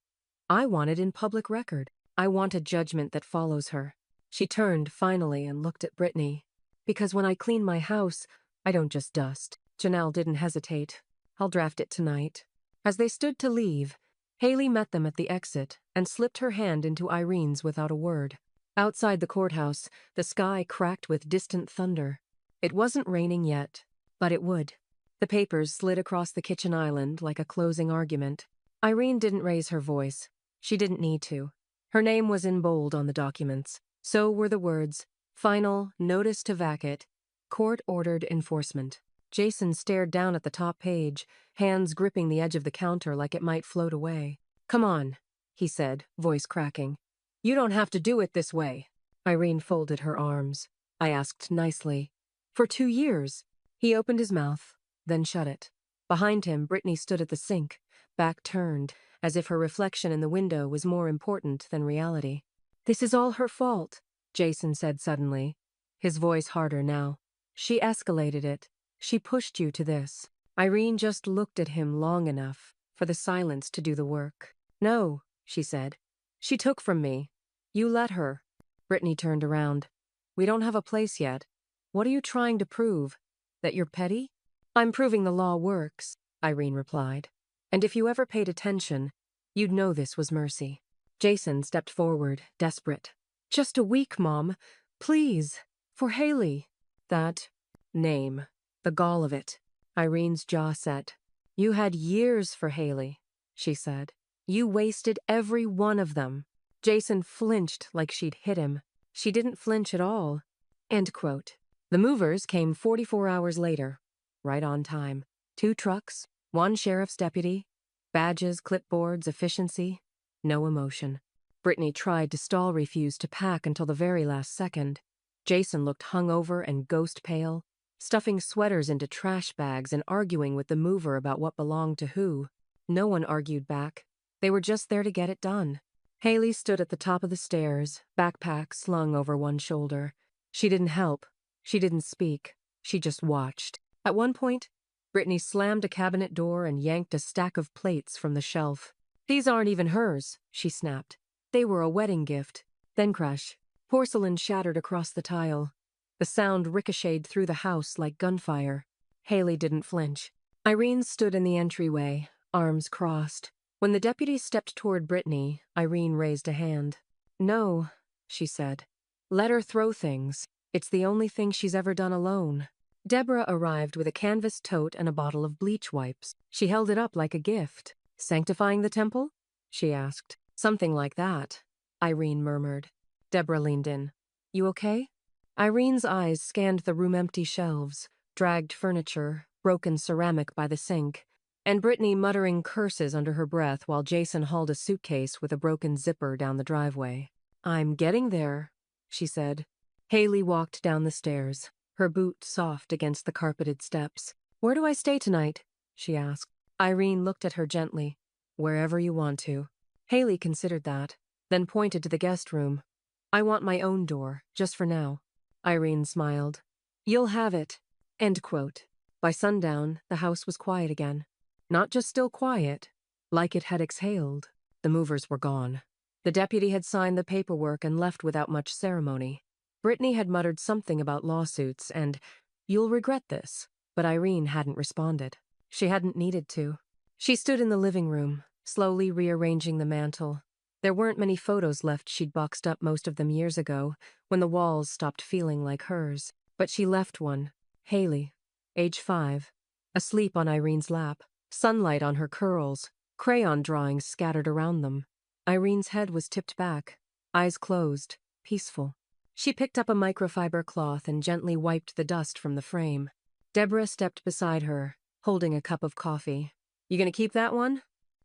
I want it in public record. I want a judgment that follows her. She turned finally and looked at Brittany. Because when I clean my house, I don't just dust. Janelle didn't hesitate. I'll draft it tonight. As they stood to leave, Haley met them at the exit and slipped her hand into Irene's without a word. Outside the courthouse, the sky cracked with distant thunder. It wasn't raining yet, but it would. The papers slid across the kitchen island like a closing argument. Irene didn't raise her voice. She didn't need to. Her name was in bold on the documents. So were the words, Final Notice to Vacate, Court-Ordered Enforcement. Jason stared down at the top page, hands gripping the edge of the counter like it might float away. Come on, he said, voice cracking. You don't have to do it this way. Irene folded her arms. I asked nicely. For 2 years. He opened his mouth, then shut it. Behind him, Brittany stood at the sink, back turned, as if her reflection in the window was more important than reality. This is all her fault, Jason said suddenly, his voice harder now. She escalated it. She pushed you to this. Irene just looked at him long enough for the silence to do the work. No, she said. She took from me. You let her. Brittany turned around. We don't have a place yet. What are you trying to prove? That you're petty? I'm proving the law works, Irene replied. And if you ever paid attention, you'd know this was mercy. Jason stepped forward, desperate. Just a week, Mom. Please. For Haley. That name. The gall of it. Irene's jaw set. You had years for Haley, she said. You wasted every one of them. Jason flinched like she'd hit him. She didn't flinch at all. End quote. The movers came 44 hours later. Right on time. 2 trucks, 1 sheriff's deputy. Badges, clipboards, efficiency. No emotion. Brittany tried to stall refuse to pack until the very last second. Jason looked hungover and ghost pale, stuffing sweaters into trash bags and arguing with the mover about what belonged to who. No one argued back. They were just there to get it done. Haley stood at the top of the stairs, backpack slung over one shoulder. She didn't help. She didn't speak. She just watched. At one point, Brittany slammed a cabinet door and yanked a stack of plates from the shelf. These aren't even hers, she snapped. They were a wedding gift. Then crash. Porcelain shattered across the tile. The sound ricocheted through the house like gunfire. Haley didn't flinch. Irene stood in the entryway, arms crossed. When the deputy stepped toward Brittany, Irene raised a hand. No, she said. Let her throw things. It's the only thing she's ever done alone. Deborah arrived with a canvas tote and a bottle of bleach wipes. She held it up like a gift. Sanctifying the temple? She asked. Something like that, Irene murmured. Deborah leaned in. You okay? Irene's eyes scanned the room-empty shelves, dragged furniture, broken ceramic by the sink, and Brittany muttering curses under her breath while Jason hauled a suitcase with a broken zipper down the driveway. I'm getting there, she said. Haley walked down the stairs, her boot soft against the carpeted steps. Where do I stay tonight? She asked. Irene looked at her gently. Wherever you want to. Haley considered that, then pointed to the guest room. I want my own door, just for now. Irene smiled. You'll have it. End quote. By sundown, the house was quiet again. Not just still quiet, like it had exhaled. The movers were gone. The deputy had signed the paperwork and left without much ceremony. Brittany had muttered something about lawsuits and, you'll regret this, but Irene hadn't responded. She hadn't needed to. She stood in the living room, slowly rearranging the mantel. There weren't many photos left. She'd boxed up most of them years ago, when the walls stopped feeling like hers. But she left one. Haley, age 5, asleep on Irene's lap, sunlight on her curls, crayon drawings scattered around them. Irene's head was tipped back, eyes closed, peaceful. She picked up a microfiber cloth and gently wiped the dust from the frame. Deborah stepped beside her, holding a cup of coffee. "You gonna keep that one?"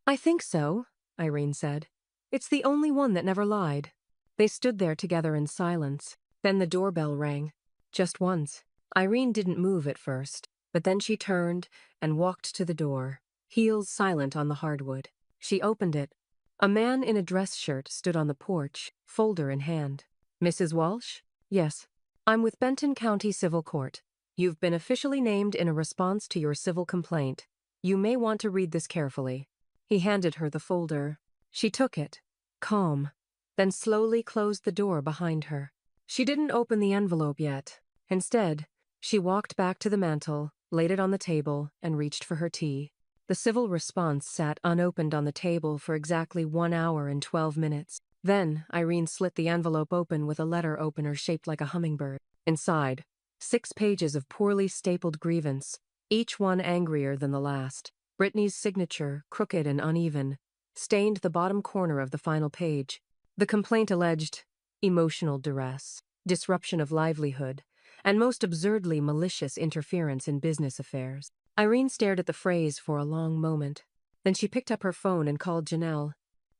"I think so," Irene said. "It's the only one that never lied." They stood there together in silence. Then the doorbell rang. Just once. Irene didn't move at first, but then she turned and walked to the door, heels silent on the hardwood. She opened it. A man in a dress shirt stood on the porch, folder in hand. "Mrs. Walsh?" "Yes. I'm with Benton County Civil Court. You've been officially named in a response to your civil complaint. You may want to read this carefully." He handed her the folder. She took it, calm, then slowly closed the door behind her. She didn't open the envelope yet. Instead, she walked back to the mantel, laid it on the table, and reached for her tea. The civil response sat unopened on the table for exactly 1 hour and 12 minutes. Then, Irene slit the envelope open with a letter opener shaped like a hummingbird. Inside, 6 pages of poorly stapled grievance, each one angrier than the last. Brittany's signature, crooked and uneven, stained the bottom corner of the final page. The complaint alleged emotional duress, disruption of livelihood, and most absurdly malicious interference in business affairs. Irene stared at the phrase for a long moment. Then she picked up her phone and called Janelle.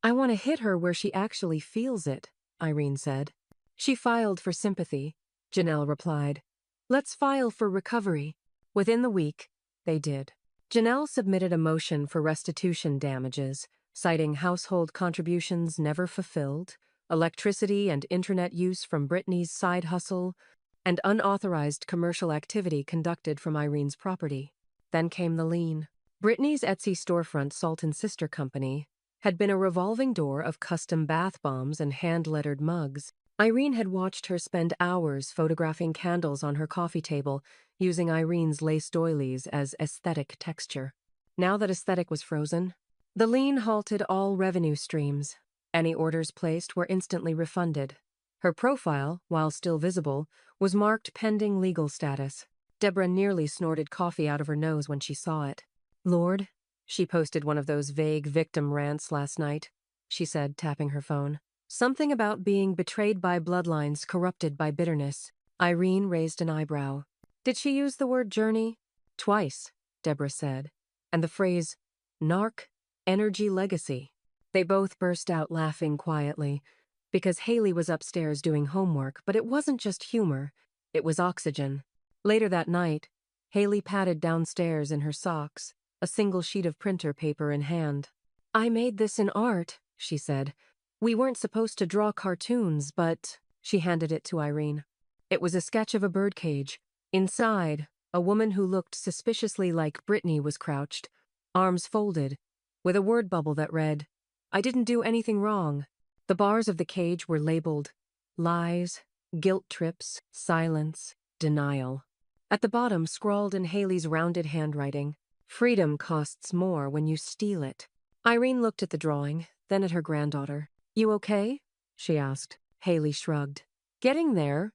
"I want to hit her where she actually feels it," Irene said. She filed for sympathy. Janelle replied, "Let's file for recovery." Within the week, they did. Janelle submitted a motion for restitution damages, citing household contributions never fulfilled, electricity and internet use from Brittany's side hustle, and unauthorized commercial activity conducted from Irene's property. Then came the lien. Brittany's Etsy storefront Salt and Sister Company had been a revolving door of custom bath bombs and hand-lettered mugs. Irene had watched her spend hours photographing candles on her coffee table, using Irene's lace doilies as aesthetic texture. Now that aesthetic was frozen, the lien halted all revenue streams. Any orders placed were instantly refunded. Her profile, while still visible, was marked pending legal status. Deborah nearly snorted coffee out of her nose when she saw it. "Lord," she posted one of those vague victim rants last night, she said, tapping her phone. Something about being betrayed by bloodlines corrupted by bitterness. Irene raised an eyebrow. Did she use the word journey? "Twice," Deborah said. And the phrase, narc, energy legacy. They both burst out laughing quietly, because Haley was upstairs doing homework, but it wasn't just humor, it was oxygen. Later that night, Haley padded downstairs in her socks, a single sheet of printer paper in hand. "I made this in art," she said. "We weren't supposed to draw cartoons, but—" She handed it to Irene. It was a sketch of a birdcage. Inside, a woman who looked suspiciously like Brittany was crouched, arms folded, with a word bubble that read, "I didn't do anything wrong." The bars of the cage were labeled lies, guilt trips, silence, denial. At the bottom, scrawled in Haley's rounded handwriting, "Freedom costs more when you steal it." Irene looked at the drawing, then at her granddaughter. "You okay?" she asked. Haley shrugged. "Getting there."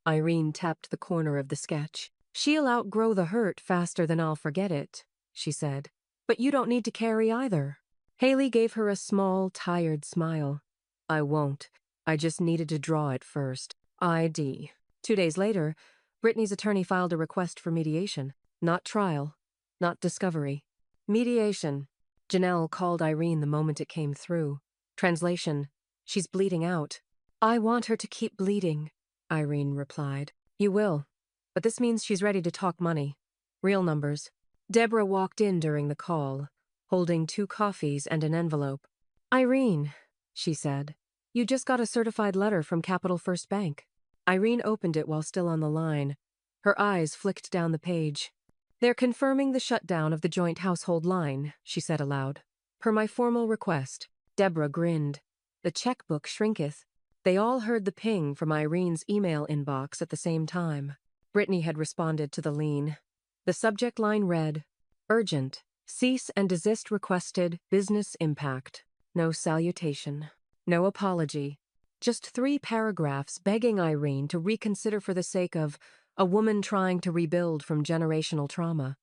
Irene tapped the corner of the sketch. "She'll outgrow the hurt faster than I'll forget it," she said. "But you don't need to carry either." Haley gave her a small, tired smile. "I won't. I just needed to draw it first. ID." 2 days later, Brittany's attorney filed a request for mediation. Not trial. Not discovery. Mediation. Janelle called Irene the moment it came through. Translation: "She's bleeding out." "I want her to keep bleeding," Irene replied. "You will. But this means she's ready to talk money. Real numbers." Deborah walked in during the call, holding 2 coffees and an envelope. "Irene," she said, "you just got a certified letter from Capital First Bank." Irene opened it while still on the line. Her eyes flicked down the page. "They're confirming the shutdown of the joint household line," she said aloud. "Per my formal request." Deborah grinned. "The checkbook shrinketh." They all heard the ping from Irene's email inbox at the same time. Brittany had responded to the lien. The subject line read, "Urgent. Cease and desist requested, business impact. No salutation. No apology. Just 3 paragraphs begging Irene to reconsider for the sake of a woman trying to rebuild from generational trauma.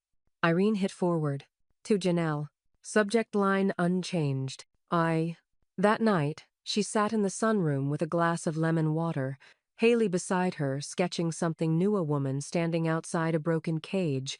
Irene hit forward. To Janelle. Subject line unchanged. That night, she sat in the sunroom with a glass of lemon water, Haley beside her, sketching something new, a woman standing outside a broken cage,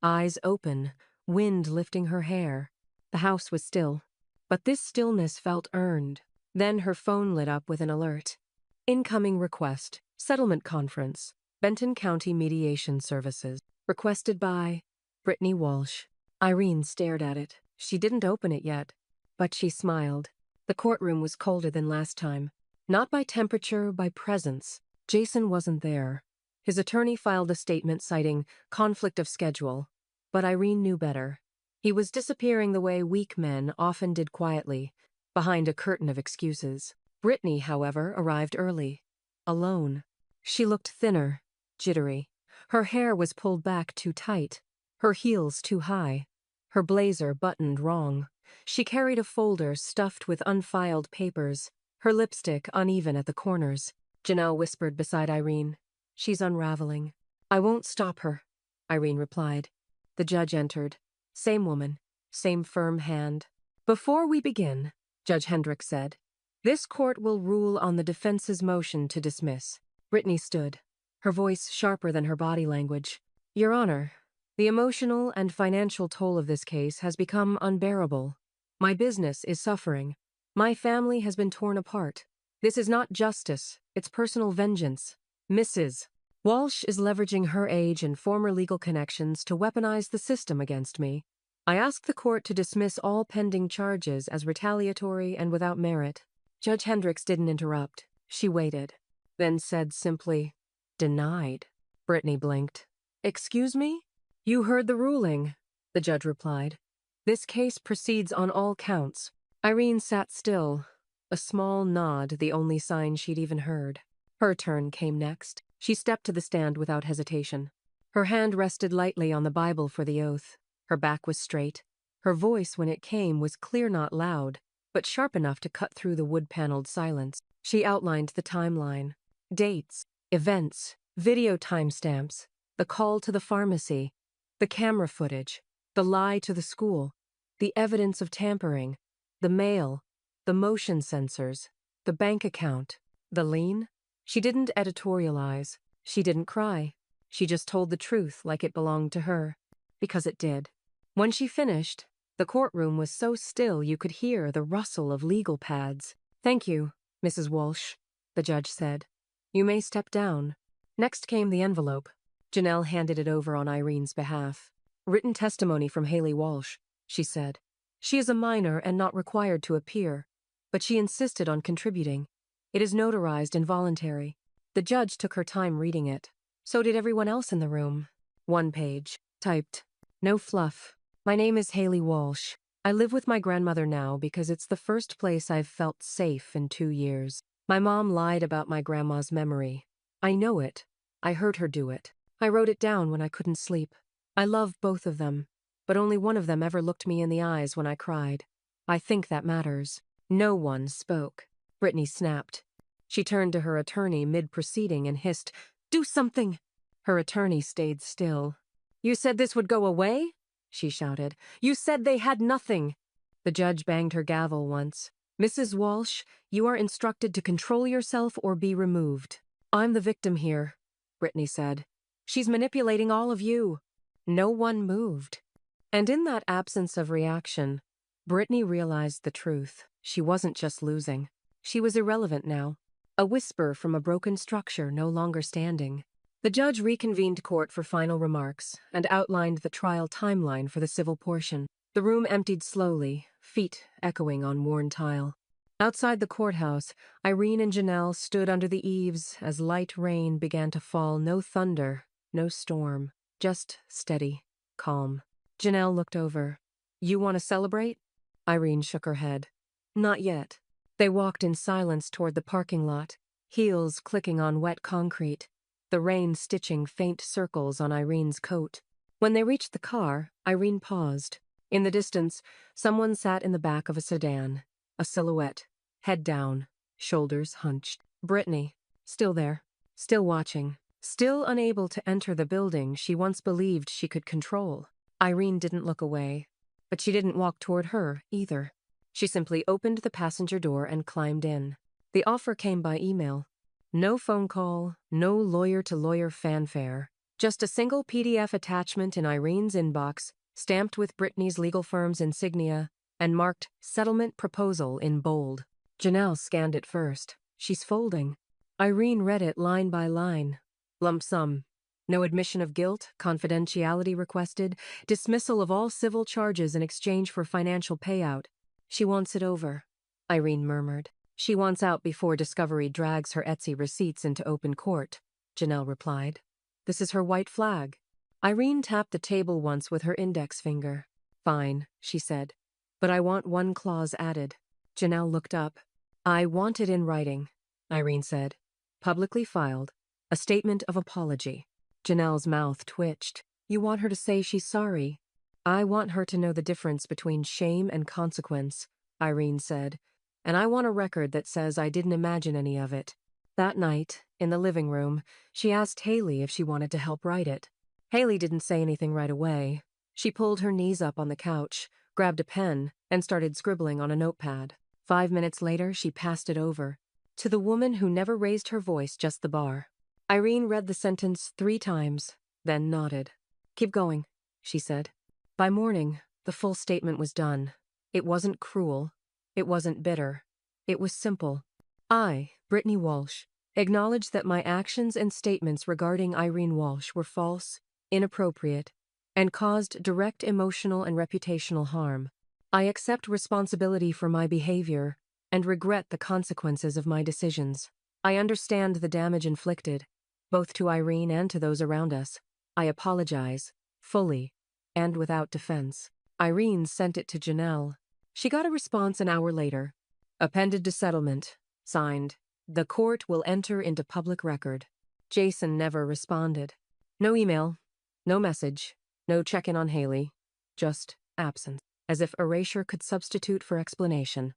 eyes open, wind lifting her hair. The house was still, but this stillness felt earned. Then her phone lit up with an alert. Incoming request. Settlement conference. Benton County Mediation Services. Requested by Brittany Walsh. Irene stared at it. She didn't open it yet, but she smiled. The courtroom was colder than last time. Not by temperature, by presence. Jason wasn't there. His attorney filed a statement citing conflict of schedule, but Irene knew better. He was disappearing the way weak men often did, quietly, behind a curtain of excuses. Brittany, however, arrived early. Alone. She looked thinner, jittery. Her hair was pulled back too tight, her heels too high, her blazer buttoned wrong. She carried a folder stuffed with unfiled papers, her lipstick uneven at the corners. Janelle whispered beside Irene. She's unraveling. I won't stop her, Irene replied. The judge entered. Same woman, same firm hand. Before we begin, Judge Hendricks said, this court will rule on the defense's motion to dismiss. Brittany stood, her voice sharper than her body language. Your Honor, the emotional and financial toll of this case has become unbearable. My business is suffering. My family has been torn apart. This is not justice, it's personal vengeance. Mrs. Walsh is leveraging her age and former legal connections to weaponize the system against me. I ask the court to dismiss all pending charges as retaliatory and without merit. Judge Hendricks didn't interrupt. She waited, then said simply, denied. Brittany blinked. Excuse me? You heard the ruling, the judge replied. This case proceeds on all counts. Irene sat still, a small nod the only sign she'd even heard. Her turn came next. She stepped to the stand without hesitation. Her hand rested lightly on the Bible for the oath. Her back was straight. Her voice, when it came, was clear, not loud, but sharp enough to cut through the wood-paneled silence. She outlined the timeline. Dates, events, video timestamps, the call to the pharmacy, the camera footage, the lie to the school, the evidence of tampering, the mail, the motion sensors, the bank account, the lien. She didn't editorialize. She didn't cry. She just told the truth like it belonged to her. Because it did. When she finished, the courtroom was so still you could hear the rustle of legal pads. Thank you, Mrs. Walsh, the judge said. You may step down. Next came the envelope. Janelle handed it over on Irene's behalf. Written testimony from Haley Walsh, she said. She is a minor and not required to appear, but she insisted on contributing. It is notarized and voluntary. The judge took her time reading it. So did everyone else in the room. 1 page. Typed. No fluff. My name is Haley Walsh. I live with my grandmother now because it's the first place I've felt safe in 2 years. My mom lied about my grandma's memory. I know it. I heard her do it. I wrote it down when I couldn't sleep. I love both of them, but only one of them ever looked me in the eyes when I cried. I think that matters. No one spoke. Brittany snapped. She turned to her attorney mid-proceeding and hissed, "Do something!" Her attorney stayed still. "You said this would go away?" she shouted. "You said they had nothing." The judge banged her gavel once. "Mrs. Walsh, you are instructed to control yourself or be removed." "I'm the victim here," Brittany said. "She's manipulating all of you." No one moved. And in that absence of reaction, Brittany realized the truth. She wasn't just losing. She was irrelevant now. A whisper from a broken structure no longer standing. The judge reconvened court for final remarks and outlined the trial timeline for the civil portion. The room emptied slowly, feet echoing on worn tile. Outside the courthouse, Irene and Janelle stood under the eaves as light rain began to fall. No thunder, no storm, just steady, calm. Janelle looked over. "You want to celebrate?" Irene shook her head. "Not yet." They walked in silence toward the parking lot, heels clicking on wet concrete, the rain stitching faint circles on Irene's coat. When they reached the car, Irene paused. In the distance, someone sat in the back of a sedan, a silhouette, head down, shoulders hunched. Brittany, still there, still watching, still unable to enter the building she once believed she could control. Irene didn't look away, but she didn't walk toward her either. She simply opened the passenger door and climbed in. The offer came by email. No phone call, no lawyer-to-lawyer fanfare, just a single PDF attachment in Irene's inbox, stamped with Brittany's legal firm's insignia, and marked Settlement Proposal in bold. Janelle scanned it first. She's folding. Irene read it line by line. Lump sum. No admission of guilt, confidentiality requested, dismissal of all civil charges in exchange for financial payout. She wants it over, Irene murmured. She wants out before Discovery drags her Etsy receipts into open court, Janelle replied. This is her white flag. Irene tapped the table once with her index finger. Fine, she said. But I want one clause added. Janelle looked up. I want it in writing, Irene said. Publicly filed. A statement of apology. Janelle's mouth twitched. You want her to say she's sorry? I want her to know the difference between shame and consequence, Irene said. And I want a record that says I didn't imagine any of it. That night, in the living room, she asked Haley if she wanted to help write it. Haley didn't say anything right away. She pulled her knees up on the couch, grabbed a pen, and started scribbling on a notepad. 5 minutes later, she passed it over. To the woman who never raised her voice, just the bar. Irene read the sentence 3 times, then nodded. Keep going, she said. By morning, the full statement was done. It wasn't cruel. It wasn't bitter. It was simple. I, Brittany Walsh, acknowledge that my actions and statements regarding Irene Walsh were false, inappropriate, and caused direct emotional and reputational harm. I accept responsibility for my behavior and regret the consequences of my decisions. I understand the damage inflicted, both to Irene and to those around us. I apologize, fully, and without defense. Irene sent it to Janelle. She got a response an hour later. Appended to settlement. Signed. The court will enter into public record. Jason never responded. No email. No message. No check-in on Haley. Just absence. As if erasure could substitute for explanation.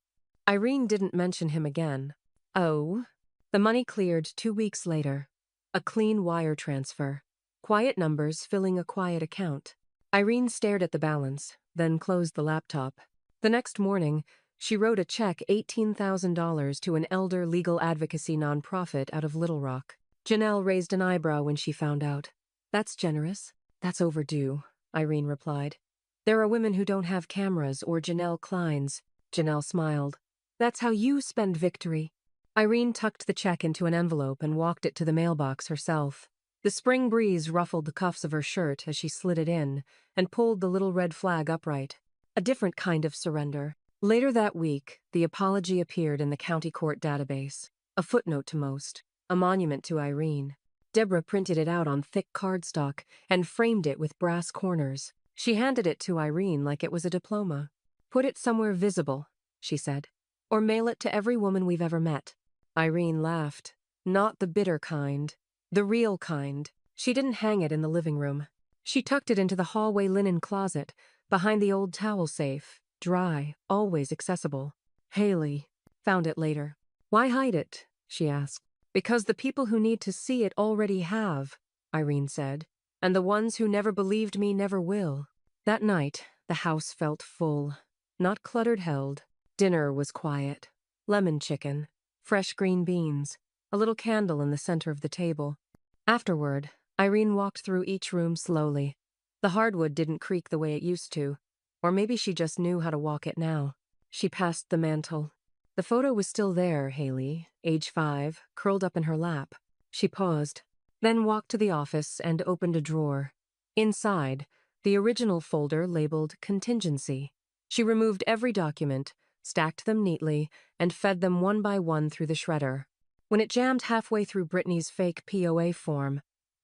Irene didn't mention him again. Oh. The money cleared 2 weeks later. A clean wire transfer. Quiet numbers filling a quiet account. Irene stared at the balance, then closed the laptop. The next morning, she wrote a check $18,000 to an elder legal advocacy nonprofit out of Little Rock. Janelle raised an eyebrow when she found out. That's generous. That's overdue, Irene replied. There are women who don't have cameras or Janelle Kleins. Janelle smiled. That's how you spend victory. Irene tucked the check into an envelope and walked it to the mailbox herself. The spring breeze ruffled the cuffs of her shirt as she slid it in and pulled the little red flag upright. A different kind of surrender. Later that week, the apology appeared in the county court database. A footnote to most. A monument to Irene. Deborah printed it out on thick cardstock and framed it with brass corners. She handed it to Irene like it was a diploma. Put it somewhere visible, she said. Or mail it to every woman we've ever met. Irene laughed. Not the bitter kind. The real kind. She didn't hang it in the living room. She tucked it into the hallway linen closet, behind the old towel safe, dry, always accessible. Haley found it later. Why hide it? She asked. Because the people who need to see it already have, Irene said. And the ones who never believed me never will. That night, the house felt full. Not cluttered held. Dinner was quiet. Lemon chicken. Fresh green beans. A little candle in the center of the table. Afterward, Irene walked through each room slowly. The hardwood didn't creak the way it used to. Or maybe she just knew how to walk it now. She passed the mantel. The photo was still there, Haley, age 5, curled up in her lap. She paused, then walked to the office and opened a drawer. Inside, the original folder labeled Contingency. She removed every document, stacked them neatly, and fed them one by one through the shredder. When it jammed halfway through Brittany's fake POA form,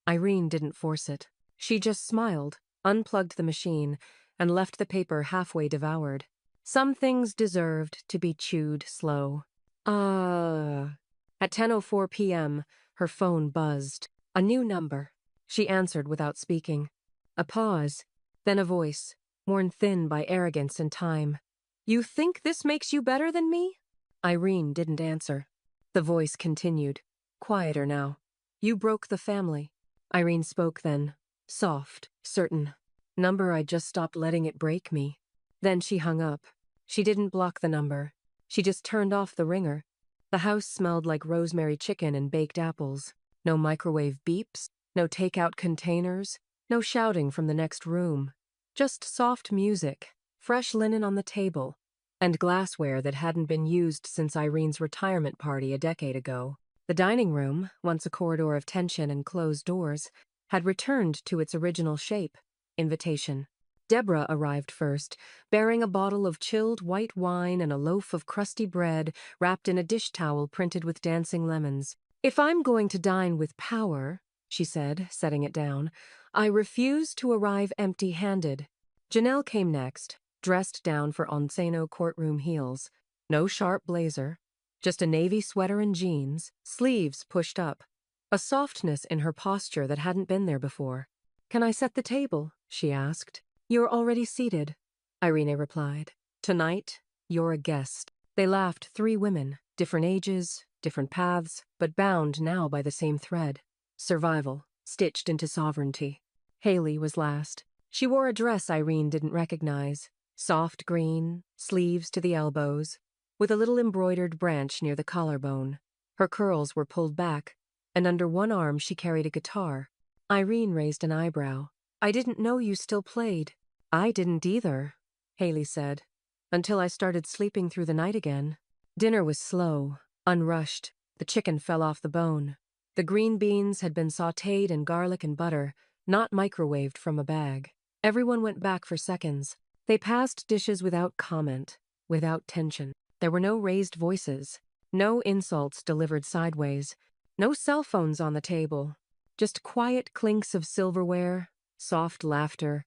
Irene didn't force it. She just smiled, unplugged the machine, and left the paper halfway devoured. Some things deserved to be chewed slow. At 10:04 p.m., her phone buzzed. A new number. She answered without speaking. A pause, then a voice. worn thin by arrogance and time. "You think this makes you better than me?" Irene didn't answer. The voice continued, quieter now. "You broke the family." Irene spoke then, soft, certain. "Number I just stopped letting it break me." Then she hung up. She didn't block the number. She just turned off the ringer. The house smelled like rosemary chicken and baked apples. No microwave beeps, no takeout containers, no shouting from the next room. Just soft music, fresh linen on the table, and glassware that hadn't been used since Irene's retirement party a decade ago. The dining room, once a corridor of tension and closed doors, had returned to its original shape, invitation. Deborah arrived first, bearing a bottle of chilled white wine and a loaf of crusty bread wrapped in a dish towel printed with dancing lemons. "If I'm going to dine with power," she said, setting it down, "I refuse to arrive empty-handed." Janelle came next, dressed down for Onseno courtroom heels. No sharp blazer, just a navy sweater and jeans, sleeves pushed up. A softness in her posture that hadn't been there before. "Can I set the table?" she asked. "You're already seated," Irene replied. "Tonight, you're a guest." They laughed, 3 women, different ages, different paths, but bound now by the same thread. Survival, stitched into sovereignty. Haley was last. She wore a dress Irene didn't recognize. Soft green, sleeves to the elbows, with a little embroidered branch near the collarbone. Her curls were pulled back, and under one arm she carried a guitar. Irene raised an eyebrow. "I didn't know you still played." "I didn't either," Haley said, "until I started sleeping through the night again." Dinner was slow, unrushed. The chicken fell off the bone. The green beans had been sautéed in garlic and butter, not microwaved from a bag. Everyone went back for seconds. They passed dishes without comment, without tension. There were no raised voices, no insults delivered sideways, no cell phones on the table, just quiet clinks of silverware, soft laughter,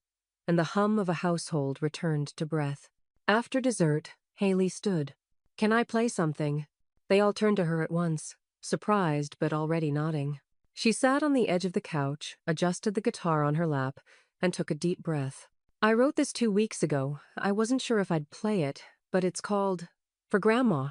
and the hum of a household returned to breath. After dessert, Haley stood. "Can I play something?" They all turned to her at once, surprised but already nodding. She sat on the edge of the couch, adjusted the guitar on her lap, and took a deep breath. "I wrote this 2 weeks ago. I wasn't sure if I'd play it, but it's called For Grandma."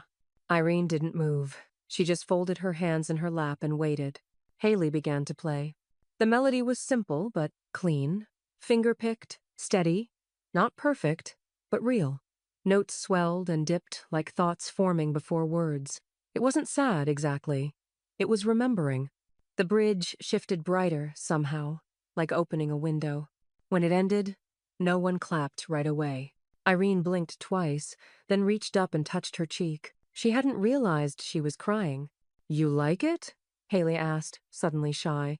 Irene didn't move. She just folded her hands in her lap and waited. Haley began to play. The melody was simple but clean, finger-picked, steady, not perfect, but real. Notes swelled and dipped like thoughts forming before words. It wasn't sad, exactly. It was remembering. The bridge shifted brighter, somehow, like opening a window. When it ended, no one clapped right away. Irene blinked twice, then reached up and touched her cheek. She hadn't realized she was crying. "You like it?" Haley asked, suddenly shy.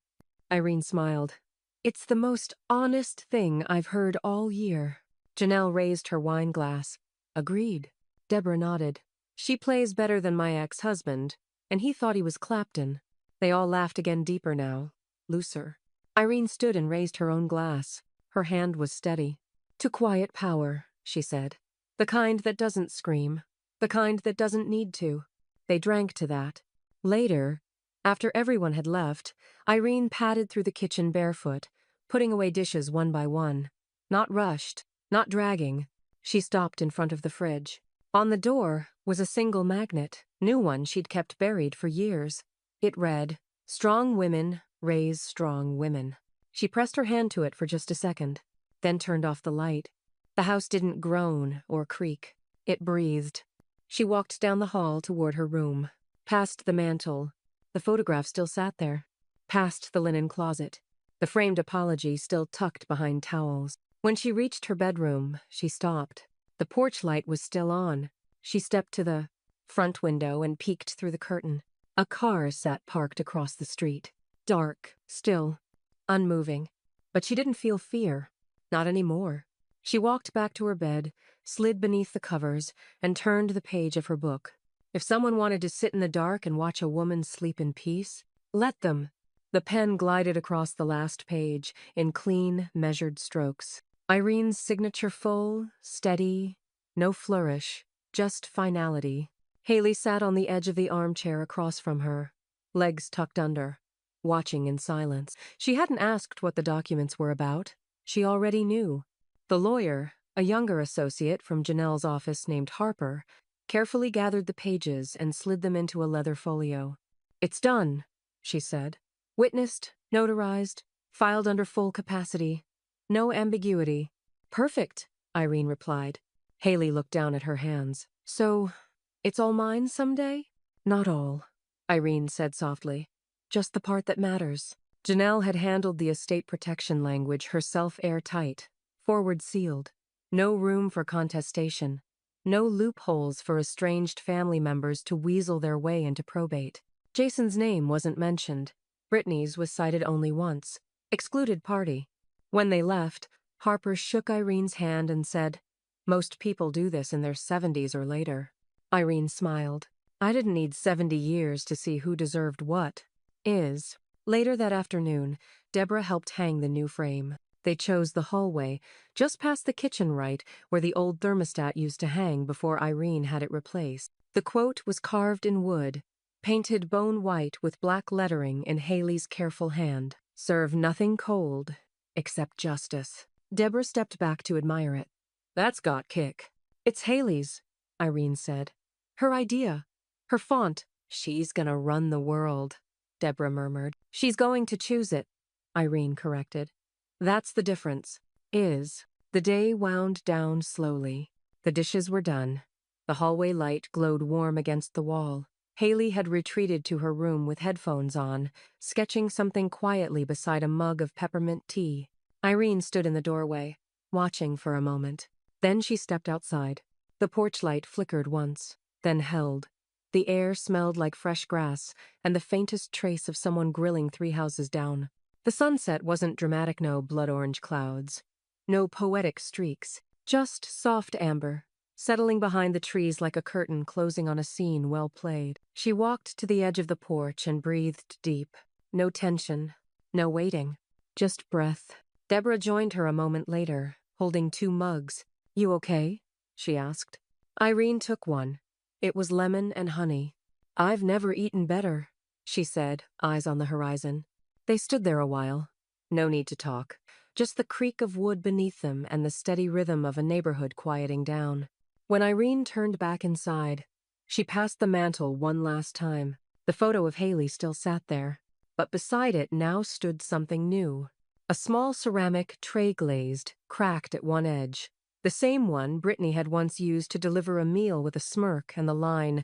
Irene smiled. "It's the most honest thing I've heard all year." Janelle raised her wine glass. "Agreed." Deborah nodded. "She plays better than my ex-husband, and he thought he was Clapton." They all laughed again, deeper now, looser. Irene stood and raised her own glass. Her hand was steady. "To quiet power," she said. "The kind that doesn't scream. The kind that doesn't need to." They drank to that. Later, after everyone had left, Irene padded through the kitchen barefoot, putting away dishes one by one. Not rushed, not dragging. She stopped in front of the fridge. On the door was a single magnet, new one she'd kept buried for years. It read, "Strong women raise strong women." She pressed her hand to it for just a second, then turned off the light. The house didn't groan or creak. It breathed. She walked down the hall toward her room, past the mantel. The photograph still sat there. Past the linen closet. The framed apology still tucked behind towels. When she reached her bedroom, she stopped. The porch light was still on. She stepped to the front window and peeked through the curtain. A car sat parked across the street. Dark, still, unmoving. But she didn't feel fear. Not anymore. She walked back to her bed, slid beneath the covers, and turned the page of her book. If someone wanted to sit in the dark and watch a woman sleep in peace, let them. The pen glided across the last page in clean, measured strokes. Irene's signature full, steady, no flourish, just finality. Haley sat on the edge of the armchair across from her, legs tucked under, watching in silence. She hadn't asked what the documents were about. She already knew. The lawyer, a younger associate from Janelle's office named Harper, carefully gathered the pages and slid them into a leather folio. "It's done," she said. "Witnessed, notarized, filed under full capacity. No ambiguity." "Perfect," Irene replied. Haley looked down at her hands. "So, it's all mine someday?" "Not all," Irene said softly. "Just the part that matters." Janelle had handled the estate protection language herself airtight, forward sealed. No room for contestation. No loopholes for estranged family members to weasel their way into probate. Jason's name wasn't mentioned. Brittany's was cited only once. Excluded party. When they left, Harper shook Irene's hand and said, "Most people do this in their 70s or later." Irene smiled. "I didn't need 70 years to see who deserved what. Is." Later that afternoon, Deborah helped hang the new frame. They chose the hallway, just past the kitchen right, where the old thermostat used to hang before Irene had it replaced. The quote was carved in wood, painted bone white with black lettering in Haley's careful hand. "Serve nothing cold, except justice." Deborah stepped back to admire it. "That's got kick." "It's Haley's," Irene said. "Her idea. Her font." "She's gonna run the world," Deborah murmured. "She's going to choose it," Irene corrected. "That's the difference." The day wound down slowly. The dishes were done. The hallway light glowed warm against the wall. Haley had retreated to her room with headphones on, sketching something quietly beside a mug of peppermint tea. Irene stood in the doorway, watching for a moment. Then she stepped outside. The porch light flickered once, then held. The air smelled like fresh grass and the faintest trace of someone grilling 3 houses down. The sunset wasn't dramatic, no blood-orange clouds. No poetic streaks. Just soft amber, settling behind the trees like a curtain closing on a scene well played. She walked to the edge of the porch and breathed deep. No tension, no waiting, just breath. Deborah joined her a moment later, holding 2 mugs. "You okay?" she asked. Irene took one. It was lemon and honey. "I've never eaten better," she said, eyes on the horizon. They stood there a while. No need to talk. Just the creak of wood beneath them and the steady rhythm of a neighborhood quieting down. When Irene turned back inside, she passed the mantel one last time. The photo of Haley still sat there, but beside it now stood something new. A small ceramic tray glazed, cracked at one edge. The same one Brittany had once used to deliver a meal with a smirk and the line,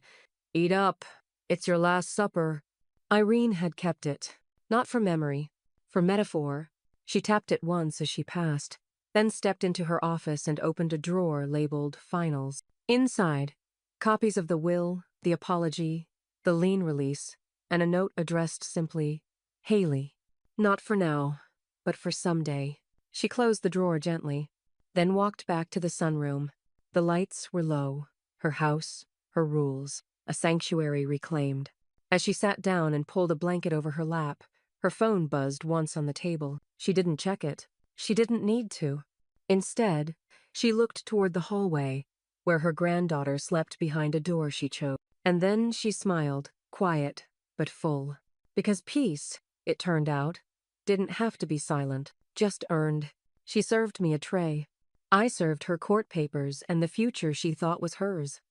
"Eat up, it's your last supper." Irene had kept it, not for memory, for metaphor. She tapped it once as she passed, then stepped into her office and opened a drawer labeled Finals. Inside, copies of the will, the apology, the lien release, and a note addressed simply, "Haley." Not for now, but for someday. She closed the drawer gently, then walked back to the sunroom. The lights were low. Her house, her rules, a sanctuary reclaimed. As she sat down and pulled a blanket over her lap, her phone buzzed once on the table. She didn't check it. She didn't need to. Instead, she looked toward the hallway, where her granddaughter slept behind a door she chose. And then she smiled, quiet, but full. Because peace, it turned out, didn't have to be silent, just earned. She served me a tray. I served her court papers and the future she thought was hers.